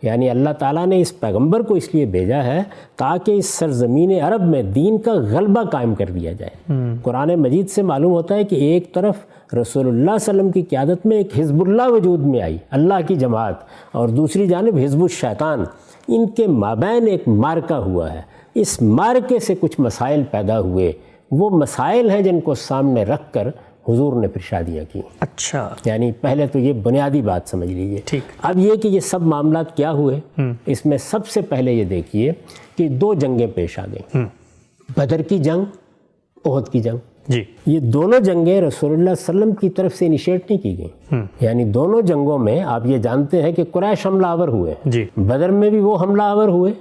یعنی اللہ تعالیٰ نے اس پیغمبر کو اس لیے بھیجا ہے تاکہ اس سرزمین عرب میں دین کا غلبہ قائم کر دیا جائے. قرآن مجید سے معلوم ہوتا ہے کہ ایک طرف رسول اللہ صلی اللہ علیہ وسلم کی قیادت میں ایک حزب اللہ وجود میں آئی، اللہ کی جماعت، اور دوسری جانب حزب الشیطان. ان کے مابین ایک معرکہ ہوا ہے. اس معرکے سے کچھ مسائل پیدا ہوئے، وہ مسائل ہیں جن کو سامنے رکھ کر حضور نے پھر شادیاں کی. اچھا. یعنی پہلے تو یہ بنیادی بات سمجھ لیجئے. ٹھیک. اب یہ کہ یہ سب معاملات کیا ہوئے، اس میں سب سے پہلے یہ دیکھیے کہ 2 جنگیں پیش آ گئیں، بدر کی جنگ، احد کی جنگ. جی یہ دونوں جنگیں رسول اللہ صلی اللہ علیہ وسلم کی طرف سے انیشیٹ نہیں کی گئیں. یعنی دونوں جنگوں میں آپ یہ جانتے ہیں کہ قریش حملہ آور ہوئے, جی بدر میں بھی وہ حملہ آور ہوئے,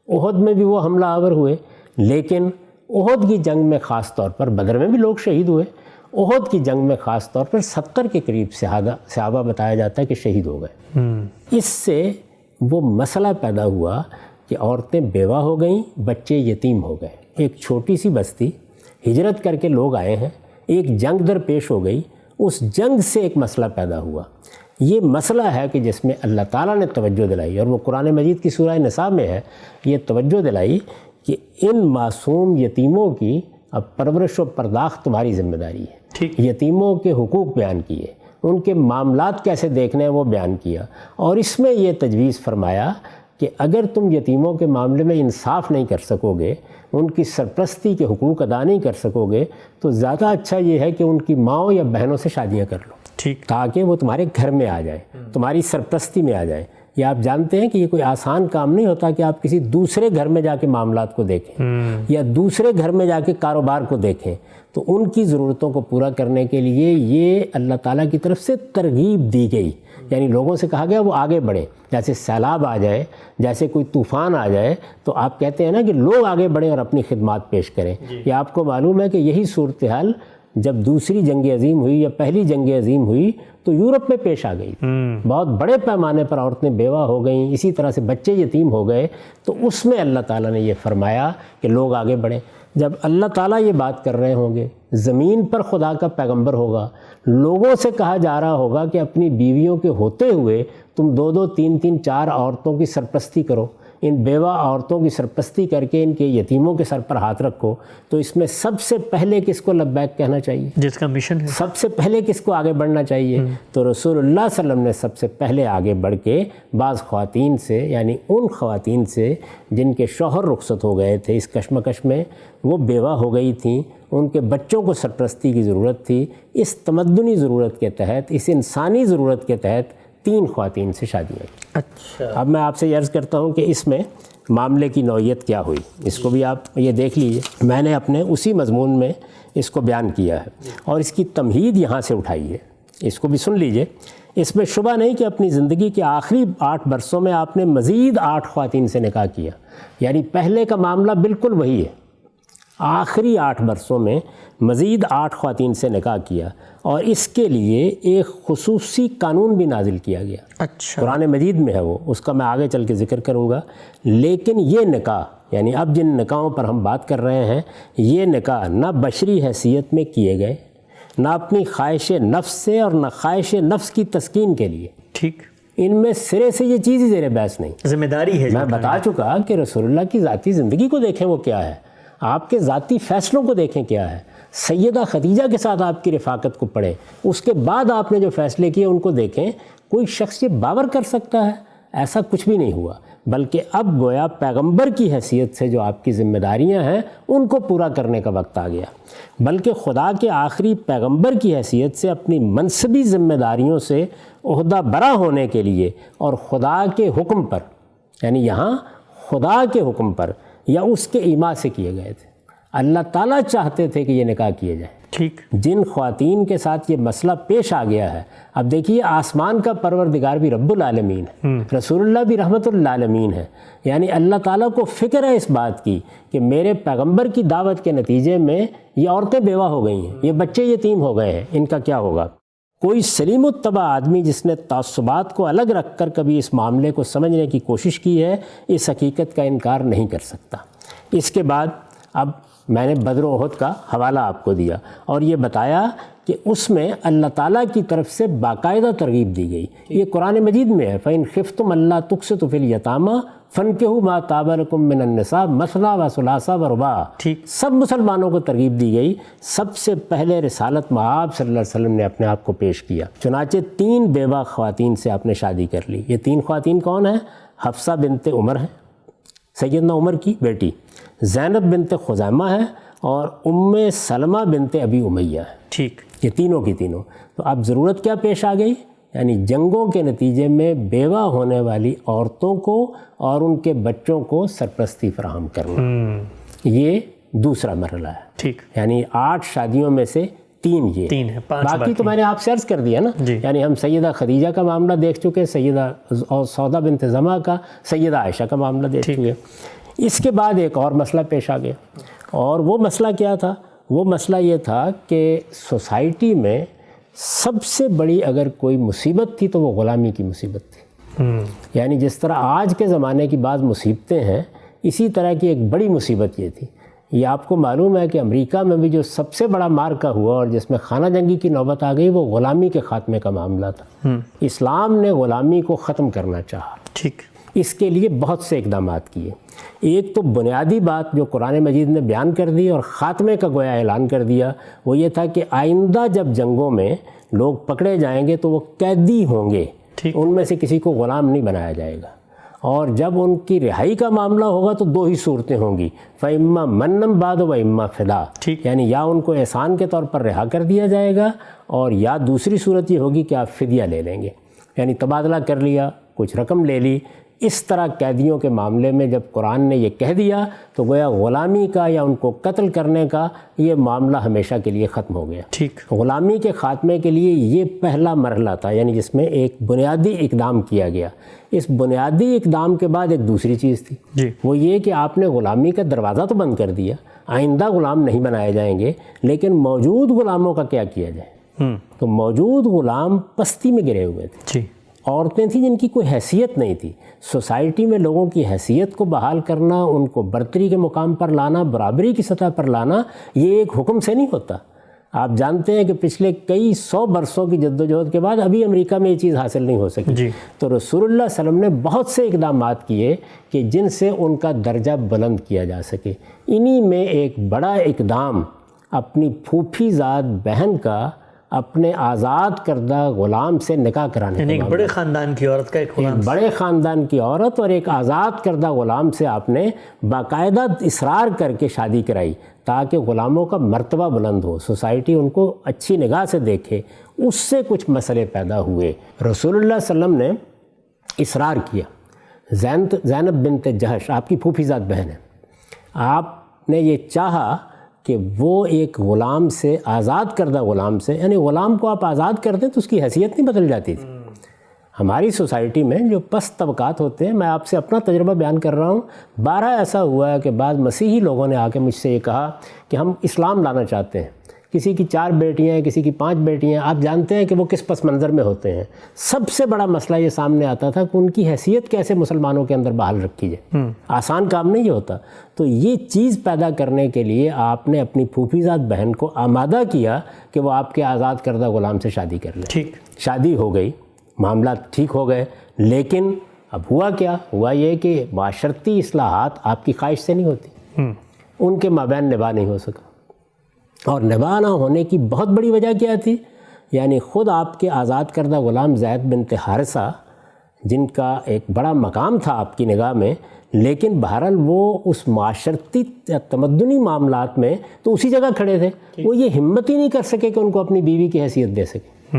احد میں بھی وہ حملہ آور ہوئے, لیکن احد کی جنگ میں خاص طور پر, بدر میں بھی لوگ شہید ہوئے, احد کی جنگ میں خاص طور پر 70 کے قریب صحابہ بتایا جاتا ہے کہ شہید ہو گئے. اس سے وہ مسئلہ پیدا ہوا کہ عورتیں بیوہ ہو گئیں, بچے یتیم ہو گئے. ایک چھوٹی سی بستی, ہجرت کر کے لوگ آئے ہیں, ایک جنگ درپیش ہو گئی, اس جنگ سے ایک مسئلہ پیدا ہوا. یہ مسئلہ ہے کہ جس میں اللہ تعالیٰ نے توجہ دلائی, اور وہ قرآن مجید کی سورہ نساء میں ہے, یہ توجہ دلائی کہ ان معصوم یتیموں کی اب پرورش و پرداخت تمہاری ذمہ داری ہے. یتیموں کے حقوق بیان کیے, ان کے معاملات کیسے دیکھنے ہیں وہ بیان کیا, اور اس میں یہ تجویز فرمایا کہ اگر تم یتیموں کے معاملے میں انصاف نہیں کر سکو گے, ان کی سرپرستی کے حقوق ادا نہیں کر سکو گے, تو زیادہ اچھا یہ ہے کہ ان کی ماؤں یا بہنوں سے شادیاں کر لو, ٹھیک, تاکہ وہ تمہارے گھر میں آ جائیں, تمہاری سرپرستی میں آ جائیں. یہ آپ جانتے ہیں کہ یہ کوئی آسان کام نہیں ہوتا کہ آپ کسی دوسرے گھر میں جا کے معاملات کو دیکھیں یا دوسرے گھر میں جا کے کاروبار کو دیکھیں. تو ان کی ضرورتوں کو پورا کرنے کے لیے یہ اللہ تعالیٰ کی طرف سے ترغیب دی گئی. یعنی لوگوں سے کہا گیا وہ آگے بڑھیں. جیسے سیلاب آ جائے, جیسے کوئی طوفان آ جائے, تو آپ کہتے ہیں نا کہ لوگ آگے بڑھیں اور اپنی خدمات پیش کریں. یہ آپ کو معلوم ہے کہ یہی صورتحال جب دوسری جنگ عظیم ہوئی یا پہلی جنگ عظیم ہوئی تو یورپ میں پیش آ گئی. بہت بڑے پیمانے پر عورتیں بیوہ ہو گئیں, اسی طرح سے بچے یتیم ہو گئے. تو اس میں اللہ تعالیٰ نے یہ فرمایا کہ لوگ آگے بڑھیں. جب اللہ تعالیٰ یہ بات کر رہے ہوں گے, زمین پر خدا کا پیغمبر ہوگا, لوگوں سے کہا جا رہا ہوگا کہ اپنی بیویوں کے ہوتے ہوئے تم 2-2, 3-3, 4 عورتوں کی سرپرستی کرو, ان بیوہ عورتوں کی سرپرستی کر کے ان کے یتیموں کے سر پر ہاتھ رکھو, تو اس میں سب سے پہلے کس کو لبیک کہنا چاہیے؟ جس کا مشن ہے. سب سے پہلے کس کو آگے بڑھنا چاہیے؟ تو رسول اللہ صلی اللہ علیہ وسلم نے سب سے پہلے آگے بڑھ کے بعض خواتین سے, یعنی ان خواتین سے جن کے شوہر رخصت ہو گئے تھے اس کشمکش میں, وہ بیوہ ہو گئی تھیں, ان کے بچوں کو سرپرستی کی ضرورت تھی, اس تمدنی ضرورت کے تحت, اس انسانی ضرورت کے تحت 3 خواتین سے شادیاں کی. اچھا, اب میں آپ سے یہ عرض کرتا ہوں کہ اس میں معاملے کی نوعیت کیا ہوئی, اس کو بھی آپ یہ دیکھ لیجئے. میں نے اپنے اسی مضمون میں اس کو بیان کیا ہے اور اس کی تمہید یہاں سے اٹھائی ہے, اس کو بھی سن لیجئے. اس میں شبہ نہیں کہ اپنی زندگی کے آخری 8 برسوں میں آپ نے مزید 8 خواتین سے نکاح کیا. یعنی پہلے کا معاملہ بالکل وہی ہے, آخری 8 برسوں میں مزید 8 خواتین سے نکاح کیا, اور اس کے لیے ایک خصوصی قانون بھی نازل کیا گیا. اچھا, قرآن مجید میں ہے وہ, اس کا میں آگے چل کے ذکر کروں گا. لیکن یہ نکاح, یعنی اب جن نکاحوں پر ہم بات کر رہے ہیں, یہ نکاح نہ بشری حیثیت میں کیے گئے, نہ اپنی خواہش نفس سے, اور نہ خواہش نفس کی تسکین کے لیے. ٹھیک, ان میں سرے سے یہ چیز ہی زیر بحث نہیں. ذمہ داری ہے. میں بتا چکا کہ رسول اللہ کی ذاتی زندگی کو دیکھیں وہ کیا ہے, آپ کے ذاتی فیصلوں کو دیکھیں کیا ہے, سیدہ خدیجہ کے ساتھ آپ کی رفاقت کو پڑھیں, اس کے بعد آپ نے جو فیصلے کیے ان کو دیکھیں. کوئی شخص یہ باور کر سکتا ہے؟ ایسا کچھ بھی نہیں ہوا, بلکہ اب گویا پیغمبر کی حیثیت سے جو آپ کی ذمہ داریاں ہیں ان کو پورا کرنے کا وقت آ گیا. بلکہ خدا کے آخری پیغمبر کی حیثیت سے اپنی منصبی ذمہ داریوں سے عہدہ برا ہونے کے لیے, اور خدا کے حکم پر, یعنی یہاں خدا کے حکم پر یا اس کے ایما سے کیے گئے تھے. اللہ تعالیٰ چاہتے تھے کہ یہ نکاح کیے جائیں. ٹھیک, جن خواتین کے ساتھ یہ مسئلہ پیش آ گیا ہے, اب دیکھیے آسمان کا پروردگار بھی رب العالمین ہے, رسول اللہ بھی رحمت للعالمین ہے. یعنی اللہ تعالیٰ کو فکر ہے اس بات کی کہ میرے پیغمبر کی دعوت کے نتیجے میں یہ عورتیں بیوہ ہو گئی ہیں, یہ بچے یتیم ہو گئے ہیں, ان کا کیا ہوگا. کوئی سلیم الطبع آدمی جس نے تعصبات کو الگ رکھ کر کبھی اس معاملے کو سمجھنے کی کوشش کی ہے, اس حقیقت کا انکار نہیں کر سکتا. اس کے بعد اب میں نے بدر و احد کا حوالہ آپ کو دیا اور یہ بتایا کہ اس میں اللہ تعالیٰ کی طرف سے باقاعدہ ترغیب دی گئی. یہ قرآن مجید میں ہے, فَإِنْ خِفْتُمْ أَلَّا تُقْسِطُوا فِي الْيَتَامَىٰ فَانكِحُوا مَا طَابَ لَكُم مِّنَ النِّسَاءِ مَثْنَىٰ وَثُلَاثَ وَرُبَاعَ. ٹھیک, سب مسلمانوں کو ترغیب دی گئی. سب سے پہلے رسالت مآب صلی اللہ علیہ وسلم نے اپنے آپ کو پیش کیا. چنانچہ 3 بیوہ خواتین سے آپ نے شادی کر لی. یہ 3 خواتین کون ہیں؟ حفصہ بنت عمر ہیں, سیدنا عمر کی بیٹی, زینب بنت خزیمہ ہے, اور ام سلمہ بنت ابی امیہ ہے. ٹھیک, یہ تینوں کی تینوں. تو اب ضرورت کیا پیش آ گئی؟ یعنی جنگوں کے نتیجے میں بیوہ ہونے والی عورتوں کو اور ان کے بچوں کو سرپرستی فراہم کرنا. یہ دوسرا مرحلہ ہے. ٹھیک. یعنی 8 شادیوں میں سے 3 یہ 3 ہے، 5 باقی تو میں نے آپ سے عرض کر دیا نا. یعنی ہم سیدہ خدیجہ کا معاملہ دیکھ چکے، سیدہ سودا بنت زمعہ کا، سیدہ عائشہ کا معاملہ دیکھ چکے. اس کے بعد ایک اور مسئلہ پیش آ گیا، اور وہ مسئلہ کیا تھا؟ وہ مسئلہ یہ تھا کہ سوسائٹی میں سب سے بڑی اگر کوئی مصیبت تھی تو وہ غلامی کی مصیبت تھی. یعنی جس طرح آج کے زمانے کی بعض مصیبتیں ہیں، اسی طرح کی ایک بڑی مصیبت یہ تھی. یہ آپ کو معلوم ہے کہ امریکہ میں بھی جو سب سے بڑا مارکہ ہوا اور جس میں خانہ جنگی کی نوبت آ گئی، وہ غلامی کے خاتمے کا معاملہ تھا. اسلام نے غلامی کو ختم کرنا چاہا. ٹھیک. اس کے لیے بہت سے اقدامات کیے. ایک تو بنیادی بات جو قرآن مجید نے بیان کر دی اور خاتمے کا گویا اعلان کر دیا، وہ یہ تھا کہ آئندہ جب جنگوں میں لوگ پکڑے جائیں گے تو وہ قیدی ہوں گے، ان میں سے کسی کو غلام نہیں بنایا جائے گا. اور جب ان کی رہائی کا معاملہ ہوگا تو 2 ہی صورتیں ہوں گی، فَإِمَّا مَنًّا بَعْدُ وَإِمَّا فِدَاءً. یعنی یا ان کو احسان کے طور پر رہا کر دیا جائے گا، اور یا دوسری صورت یہ ہوگی کہ آپ فدیہ لے لیں گے، یعنی تبادلہ کر لیا، کچھ رقم لے لی. اس طرح قیدیوں کے معاملے میں جب قرآن نے یہ کہہ دیا تو گویا غلامی کا یا ان کو قتل کرنے کا یہ معاملہ ہمیشہ کے لیے ختم ہو گیا. ٹھیک. غلامی کے خاتمے کے لیے یہ پہلا مرحلہ تھا، یعنی جس میں ایک بنیادی اقدام کیا گیا. اس بنیادی اقدام کے بعد ایک دوسری چیز تھی، وہ یہ کہ آپ نے غلامی کا دروازہ تو بند کر دیا، آئندہ غلام نہیں بنائے جائیں گے، لیکن موجود غلاموں کا کیا کیا جائے؟ تو موجود غلام پستی میں گرے ہوئے تھے. عورتیں تھیں جن کی کوئی حیثیت نہیں تھی. سوسائٹی میں لوگوں کی حیثیت کو بحال کرنا، ان کو برتری کے مقام پر لانا، برابری کی سطح پر لانا، یہ ایک حکم سے نہیں ہوتا. آپ جانتے ہیں کہ پچھلے کئی 100 برسوں کی جدوجہد کے بعد ابھی امریکہ میں یہ چیز حاصل نہیں ہو سکی. تو رسول اللہ صلی اللہ علیہ وسلم نے بہت سے اقدامات کیے کہ جن سے ان کا درجہ بلند کیا جا سکے. انہی میں ایک بڑا اقدام اپنی پھوپھی زاد بہن کا اپنے آزاد کردہ غلام سے نکاح کرانے، یعنی ایک بڑے خاندان کی عورت کا ایک بڑے خاندان کی عورت اور ایک آزاد کردہ غلام سے آپ نے باقاعدہ اصرار کر کے شادی کرائی تاکہ غلاموں کا مرتبہ بلند ہو، سوسائٹی ان کو اچھی نگاہ سے دیکھے. اس سے کچھ مسئلے پیدا ہوئے. رسول اللہ صلی اللہ علیہ وسلم نے اصرار کیا. زینب بنت جہش آپ کی پھوپھی زاد بہن ہے، آپ نے یہ چاہا کہ وہ ایک غلام سے، آزاد کردہ غلام سے، یعنی غلام کو آپ آزاد کر دیں تو اس کی حیثیت نہیں بدل جاتی تھی. ہماری سوسائٹی میں جو پست طبقات ہوتے ہیں، میں آپ سے اپنا تجربہ بیان کر رہا ہوں، 12 ایسا ہوا ہے کہ بعض مسیحی لوگوں نے آ کے مجھ سے یہ کہا کہ ہم اسلام لانا چاہتے ہیں. کسی کی 4 بیٹیاں ہیں، کسی کی 5 بیٹیاں ہیں. آپ جانتے ہیں کہ وہ کس پس منظر میں ہوتے ہیں. سب سے بڑا مسئلہ یہ سامنے آتا تھا کہ ان کی حیثیت کیسے مسلمانوں کے اندر بحال رکھی جائے. آسان کام نہیں یہ ہوتا. تو یہ چیز پیدا کرنے کے لیے آپ نے اپنی پھوپھی زاد بہن کو آمادہ کیا کہ وہ آپ کے آزاد کردہ غلام سے شادی کر لیں. ٹھیک. شادی ہو گئی، معاملات ٹھیک ہو گئے، لیکن اب ہوا کیا؟ ہوا یہ کہ معاشرتی اصلاحات آپ کی خواہش سے نہیں ہوتی. ان کے مابین نباہ نہیں ہو سکا. اور نباہ نہ ہونے کی بہت بڑی وجہ کیا تھی؟ یعنی خود آپ کے آزاد کردہ غلام زید بنت حارثہ، جن کا ایک بڑا مقام تھا آپ کی نگاہ میں، لیکن بہرحال وہ اس معاشرتی تمدنی معاملات میں تو اسی جگہ کھڑے تھے. وہ یہ ہمت ہی نہیں کر سکے کہ ان کو اپنی بیوی کی حیثیت دے سکے.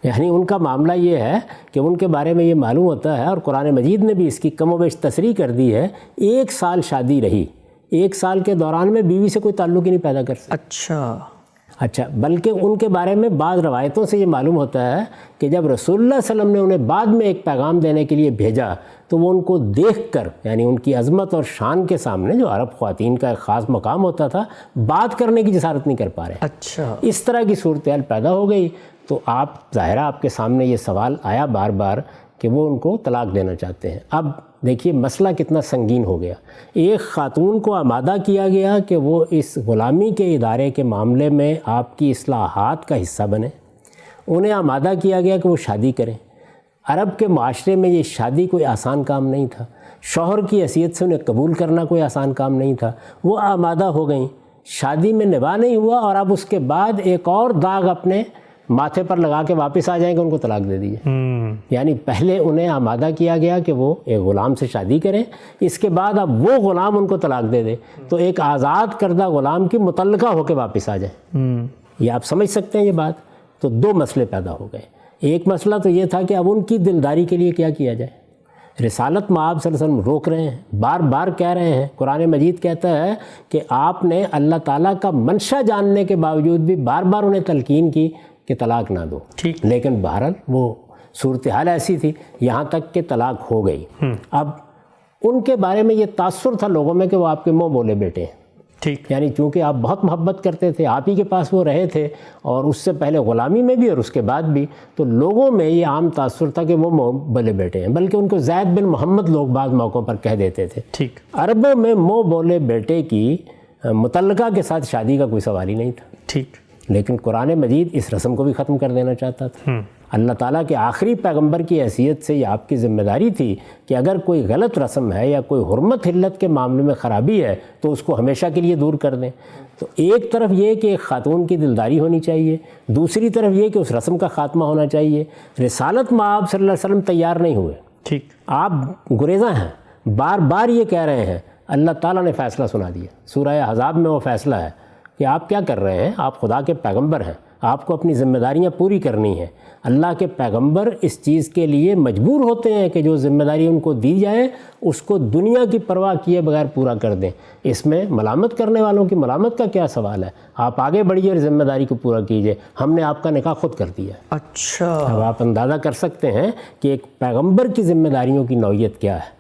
یعنی ان کا معاملہ یہ ہے کہ ان کے بارے میں یہ معلوم ہوتا ہے، اور قرآن مجید نے بھی اس کی کم و بیش تصریح کر دی ہے، 1 سال شادی رہی، 1 سال کے دوران میں بیوی سے کوئی تعلق ہی نہیں پیدا کر سکتے. اچھا بلکہ ان کے بارے میں بعض روایتوں سے یہ معلوم ہوتا ہے کہ جب رسول اللہ صلی اللہ علیہ وسلم نے انہیں بعد میں ایک پیغام دینے کے لیے بھیجا تو وہ ان کو دیکھ کر، یعنی ان کی عظمت اور شان کے سامنے، جو عرب خواتین کا ایک خاص مقام ہوتا تھا، بات کرنے کی جسارت نہیں کر پا رہے. اچھا. اس طرح کی صورتحال پیدا ہو گئی. تو آپ ظاہرہ آپ کے سامنے یہ سوال آیا بار بار کہ وہ ان کو طلاق دینا چاہتے ہیں. اب دیکھیے مسئلہ کتنا سنگین ہو گیا. ایک خاتون کو آمادہ کیا گیا کہ وہ اس غلامی کے ادارے کے معاملے میں آپ کی اصلاحات کا حصہ بنے. انہیں آمادہ کیا گیا کہ وہ شادی کریں. عرب کے معاشرے میں یہ شادی کوئی آسان کام نہیں تھا. شوہر کی حیثیت سے انہیں قبول کرنا کوئی آسان کام نہیں تھا. وہ آمادہ ہو گئیں، شادی میں نباہ نہیں ہوا، اور اب اس کے بعد ایک اور داغ اپنے ماتھے پر لگا کے واپس آ جائیں کہ ان کو طلاق دے دیجیے. یعنی پہلے انہیں آمادہ کیا گیا کہ وہ ایک غلام سے شادی کریں، اس کے بعد اب وہ غلام ان کو طلاق دے دے تو ایک آزاد کردہ غلام کی متعلقہ ہو کے واپس آ جائیں. یہ آپ سمجھ سکتے ہیں یہ بات. تو 2 مسئلے پیدا ہو گئے. ایک مسئلہ تو یہ تھا کہ اب ان کی دلداری کے لیے کیا کیا جائے. رسالت میں آپ صلی اللہ علیہ وسلم روک رہے ہیں، بار بار کہہ رہے ہیں. قرآن مجید کہتا ہے کہ آپ نے اللہ تعالیٰ کا منشا جاننے کے باوجود بھی بار بار انہیں تلقین کی کہ طلاق نہ دو. ٹھیک. لیکن بہرحال وہ صورتحال ایسی تھی یہاں تک کہ طلاق ہو گئی. اب ان کے بارے میں یہ تاثر تھا لوگوں میں کہ وہ آپ کے منہ بولے بیٹے ہیں. ٹھیک. یعنی چونکہ آپ بہت محبت کرتے تھے، آپ ہی کے پاس وہ رہے تھے، اور اس سے پہلے غلامی میں بھی اور اس کے بعد بھی، تو لوگوں میں یہ عام تاثر تھا کہ وہ منہ بولے بیٹے ہیں. بلکہ ان کو زید بن محمد لوگ بعض موقعوں پر کہہ دیتے تھے. ٹھیک. عربوں میں منہ بولے بیٹے کی متعلقہ کے ساتھ شادی کا کوئی سوال ہی نہیں تھا. ٹھیک. لیکن قرآن مجید اس رسم کو بھی ختم کر دینا چاہتا تھا. اللہ تعالیٰ کے آخری پیغمبر کی حیثیت سے یہ آپ کی ذمہ داری تھی کہ اگر کوئی غلط رسم ہے یا کوئی حرمت حلت کے معاملے میں خرابی ہے تو اس کو ہمیشہ کے لیے دور کر دیں. تو ایک طرف یہ کہ ایک خاتون کی دلداری ہونی چاہیے، دوسری طرف یہ کہ اس رسم کا خاتمہ ہونا چاہیے. رسالت میں آپ صلی اللہ علیہ وسلم تیار نہیں ہوئے. ٹھیک. آپ گریزاں ہیں، بار بار یہ کہہ رہے ہیں. اللہ تعالیٰ نے فیصلہ سنا دیا. سورہ احزاب میں وہ فیصلہ ہے کہ آپ کیا کر رہے ہیں، آپ خدا کے پیغمبر ہیں، آپ کو اپنی ذمہ داریاں پوری کرنی ہیں. اللہ کے پیغمبر اس چیز کے لیے مجبور ہوتے ہیں کہ جو ذمہ داری ان کو دی جائے اس کو دنیا کی پرواہ کیے بغیر پورا کر دیں. اس میں ملامت کرنے والوں کی ملامت کا کیا سوال ہے؟ آپ آگے بڑھیے اور ذمہ داری کو پورا کیجئے. ہم نے آپ کا نکاح خود کر دیا. اچھا. اب آپ اندازہ کر سکتے ہیں کہ ایک پیغمبر کی ذمہ داریوں کی نوعیت کیا ہے.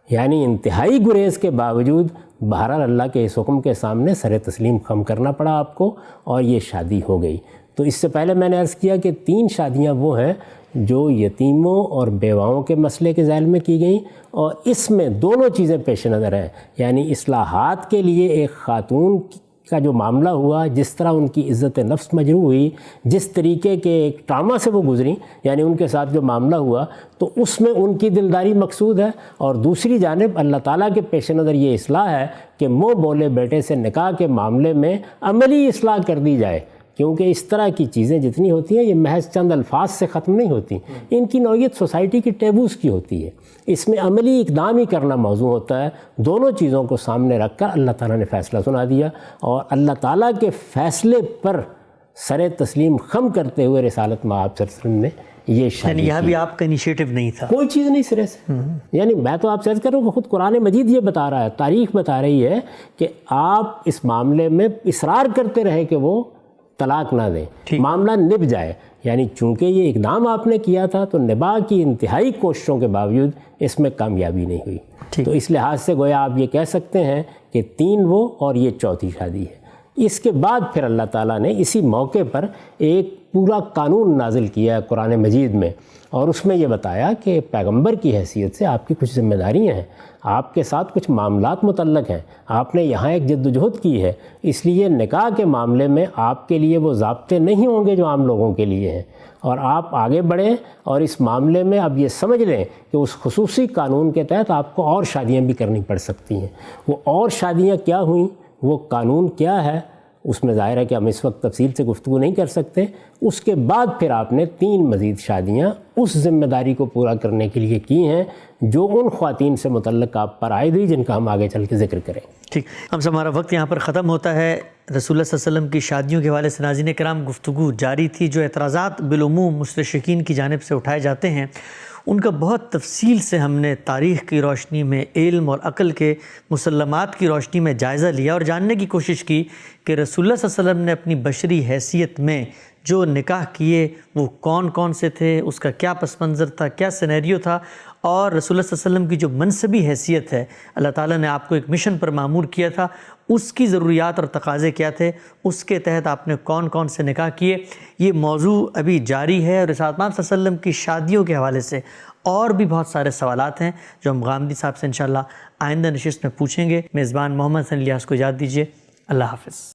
یعنی انتہائی گریز کے باوجود بہرحال اللہ کے اس حکم کے سامنے سر تسلیم خم کرنا پڑا آپ کو، اور یہ شادی ہو گئی. تو اس سے پہلے میں نے عرض کیا کہ 3 شادیاں وہ ہیں جو یتیموں اور بیواؤں کے مسئلے کے ذیل میں کی گئیں، اور اس میں دونوں چیزیں پیش نظر ہیں. یعنی اصلاحات کے لیے ایک خاتون کا جو معاملہ ہوا، جس طرح ان کی عزت نفس مجروح ہوئی، جس طریقے کے ایک ٹراما سے وہ گزریں، یعنی ان کے ساتھ جو معاملہ ہوا، تو اس میں ان کی دلداری مقصود ہے. اور دوسری جانب اللہ تعالیٰ کے پیش نظر یہ اصلاح ہے کہ منہ بولے بیٹے سے نکاح کے معاملے میں عملی اصلاح کر دی جائے. کیونکہ اس طرح کی چیزیں جتنی ہوتی ہیں یہ محض چند الفاظ سے ختم نہیں ہوتی، ان کی نوعیت سوسائٹی کی ٹیبوز کی ہوتی ہے. اس میں عملی اقدام ہی کرنا موضوع ہوتا ہے. دونوں چیزوں کو سامنے رکھ کر اللہ تعالیٰ نے فیصلہ سنا دیا، اور اللہ تعالیٰ کے فیصلے پر سر تسلیم خم کرتے ہوئے رسالت میں آپ صلی اللہ علیہ وسلم نے یہ شادی. یعنی یہاں بھی آپ کا انیشیٹو نہیں تھا، کوئی چیز نہیں سرے سے. یعنی میں تو آپ سے عرض کر رہا ہوں کہ خود قرآن مجید یہ بتا رہا ہے، تاریخ بتا رہی ہے کہ آپ اس معاملے میں اصرار کرتے رہے کہ وہ طلاق نہ دیں، معاملہ نب جائے. یعنی چونکہ یہ اقدام آپ نے کیا تھا تو نباہ کی انتہائی کوششوں کے باوجود اس میں کامیابی نہیں ہوئی. تو اس لحاظ سے گویا آپ یہ کہہ سکتے ہیں کہ 3 وہ اور یہ چوتھی شادی ہے. اس کے بعد پھر اللہ تعالیٰ نے اسی موقع پر ایک پورا قانون نازل کیا ہے قرآن مجید میں، اور اس میں یہ بتایا کہ پیغمبر کی حیثیت سے آپ کی کچھ ذمہ داریاں ہیں، آپ کے ساتھ کچھ معاملات متعلق ہیں، آپ نے یہاں ایک جد و جہد کی ہے. اس لیے نکاح کے معاملے میں آپ کے لیے وہ ضابطے نہیں ہوں گے جو عام لوگوں کے لیے ہیں، اور آپ آگے بڑھیں اور اس معاملے میں اب یہ سمجھ لیں کہ اس خصوصی قانون کے تحت آپ کو اور شادیاں بھی کرنی پڑ سکتی ہیں. وہ اور شادیاں کیا ہوئیں، وہ قانون کیا ہے، اس میں ظاہر ہے کہ ہم اس وقت تفصیل سے گفتگو نہیں کر سکتے. اس کے بعد پھر آپ نے 3 مزید شادیاں اس ذمہ داری کو پورا کرنے کے لیے کی ہیں جو ان خواتین سے متعلق آپ پر عائد ہوئی، جن کا ہم آگے چل کے ذکر کریں. ٹھیک. ہم سے ہمارا وقت یہاں پر ختم ہوتا ہے. رسول اللہ صلی اللہ علیہ وسلم کی شادیوں کے حوالے سے ناظرین کرام گفتگو جاری تھی. جو اعتراضات بالعموم مستشرقین کی جانب سے اٹھائے جاتے ہیں ان کا بہت تفصیل سے ہم نے تاریخ کی روشنی میں، علم اور عقل کے مسلمات کی روشنی میں جائزہ لیا اور جاننے کی کوشش کی کہ رسول اللہ صلی اللہ علیہ وسلم نے اپنی بشری حیثیت میں جو نکاح کیے وہ کون کون سے تھے، اس کا کیا پس منظر تھا، کیا سینیریو تھا، اور رسول اللہ صلی اللہ علیہ وسلم کی جو منصبی حیثیت ہے، اللہ تعالیٰ نے آپ کو ایک مشن پر مامور کیا تھا، اس کی ضروریات اور تقاضے کیا تھے، اس کے تحت آپ نے کون کون سے نکاح کیے. یہ موضوع ابھی جاری ہے، اور رسالت صلی اللہ علیہ وسلم کی شادیوں کے حوالے سے اور بھی بہت سارے سوالات ہیں جو ہم غامدی صاحب سے انشاءاللہ آئندہ نشست میں پوچھیں گے. میزبان محمد حسن الیاس کو اجازت دیجیے. اللہ حافظ.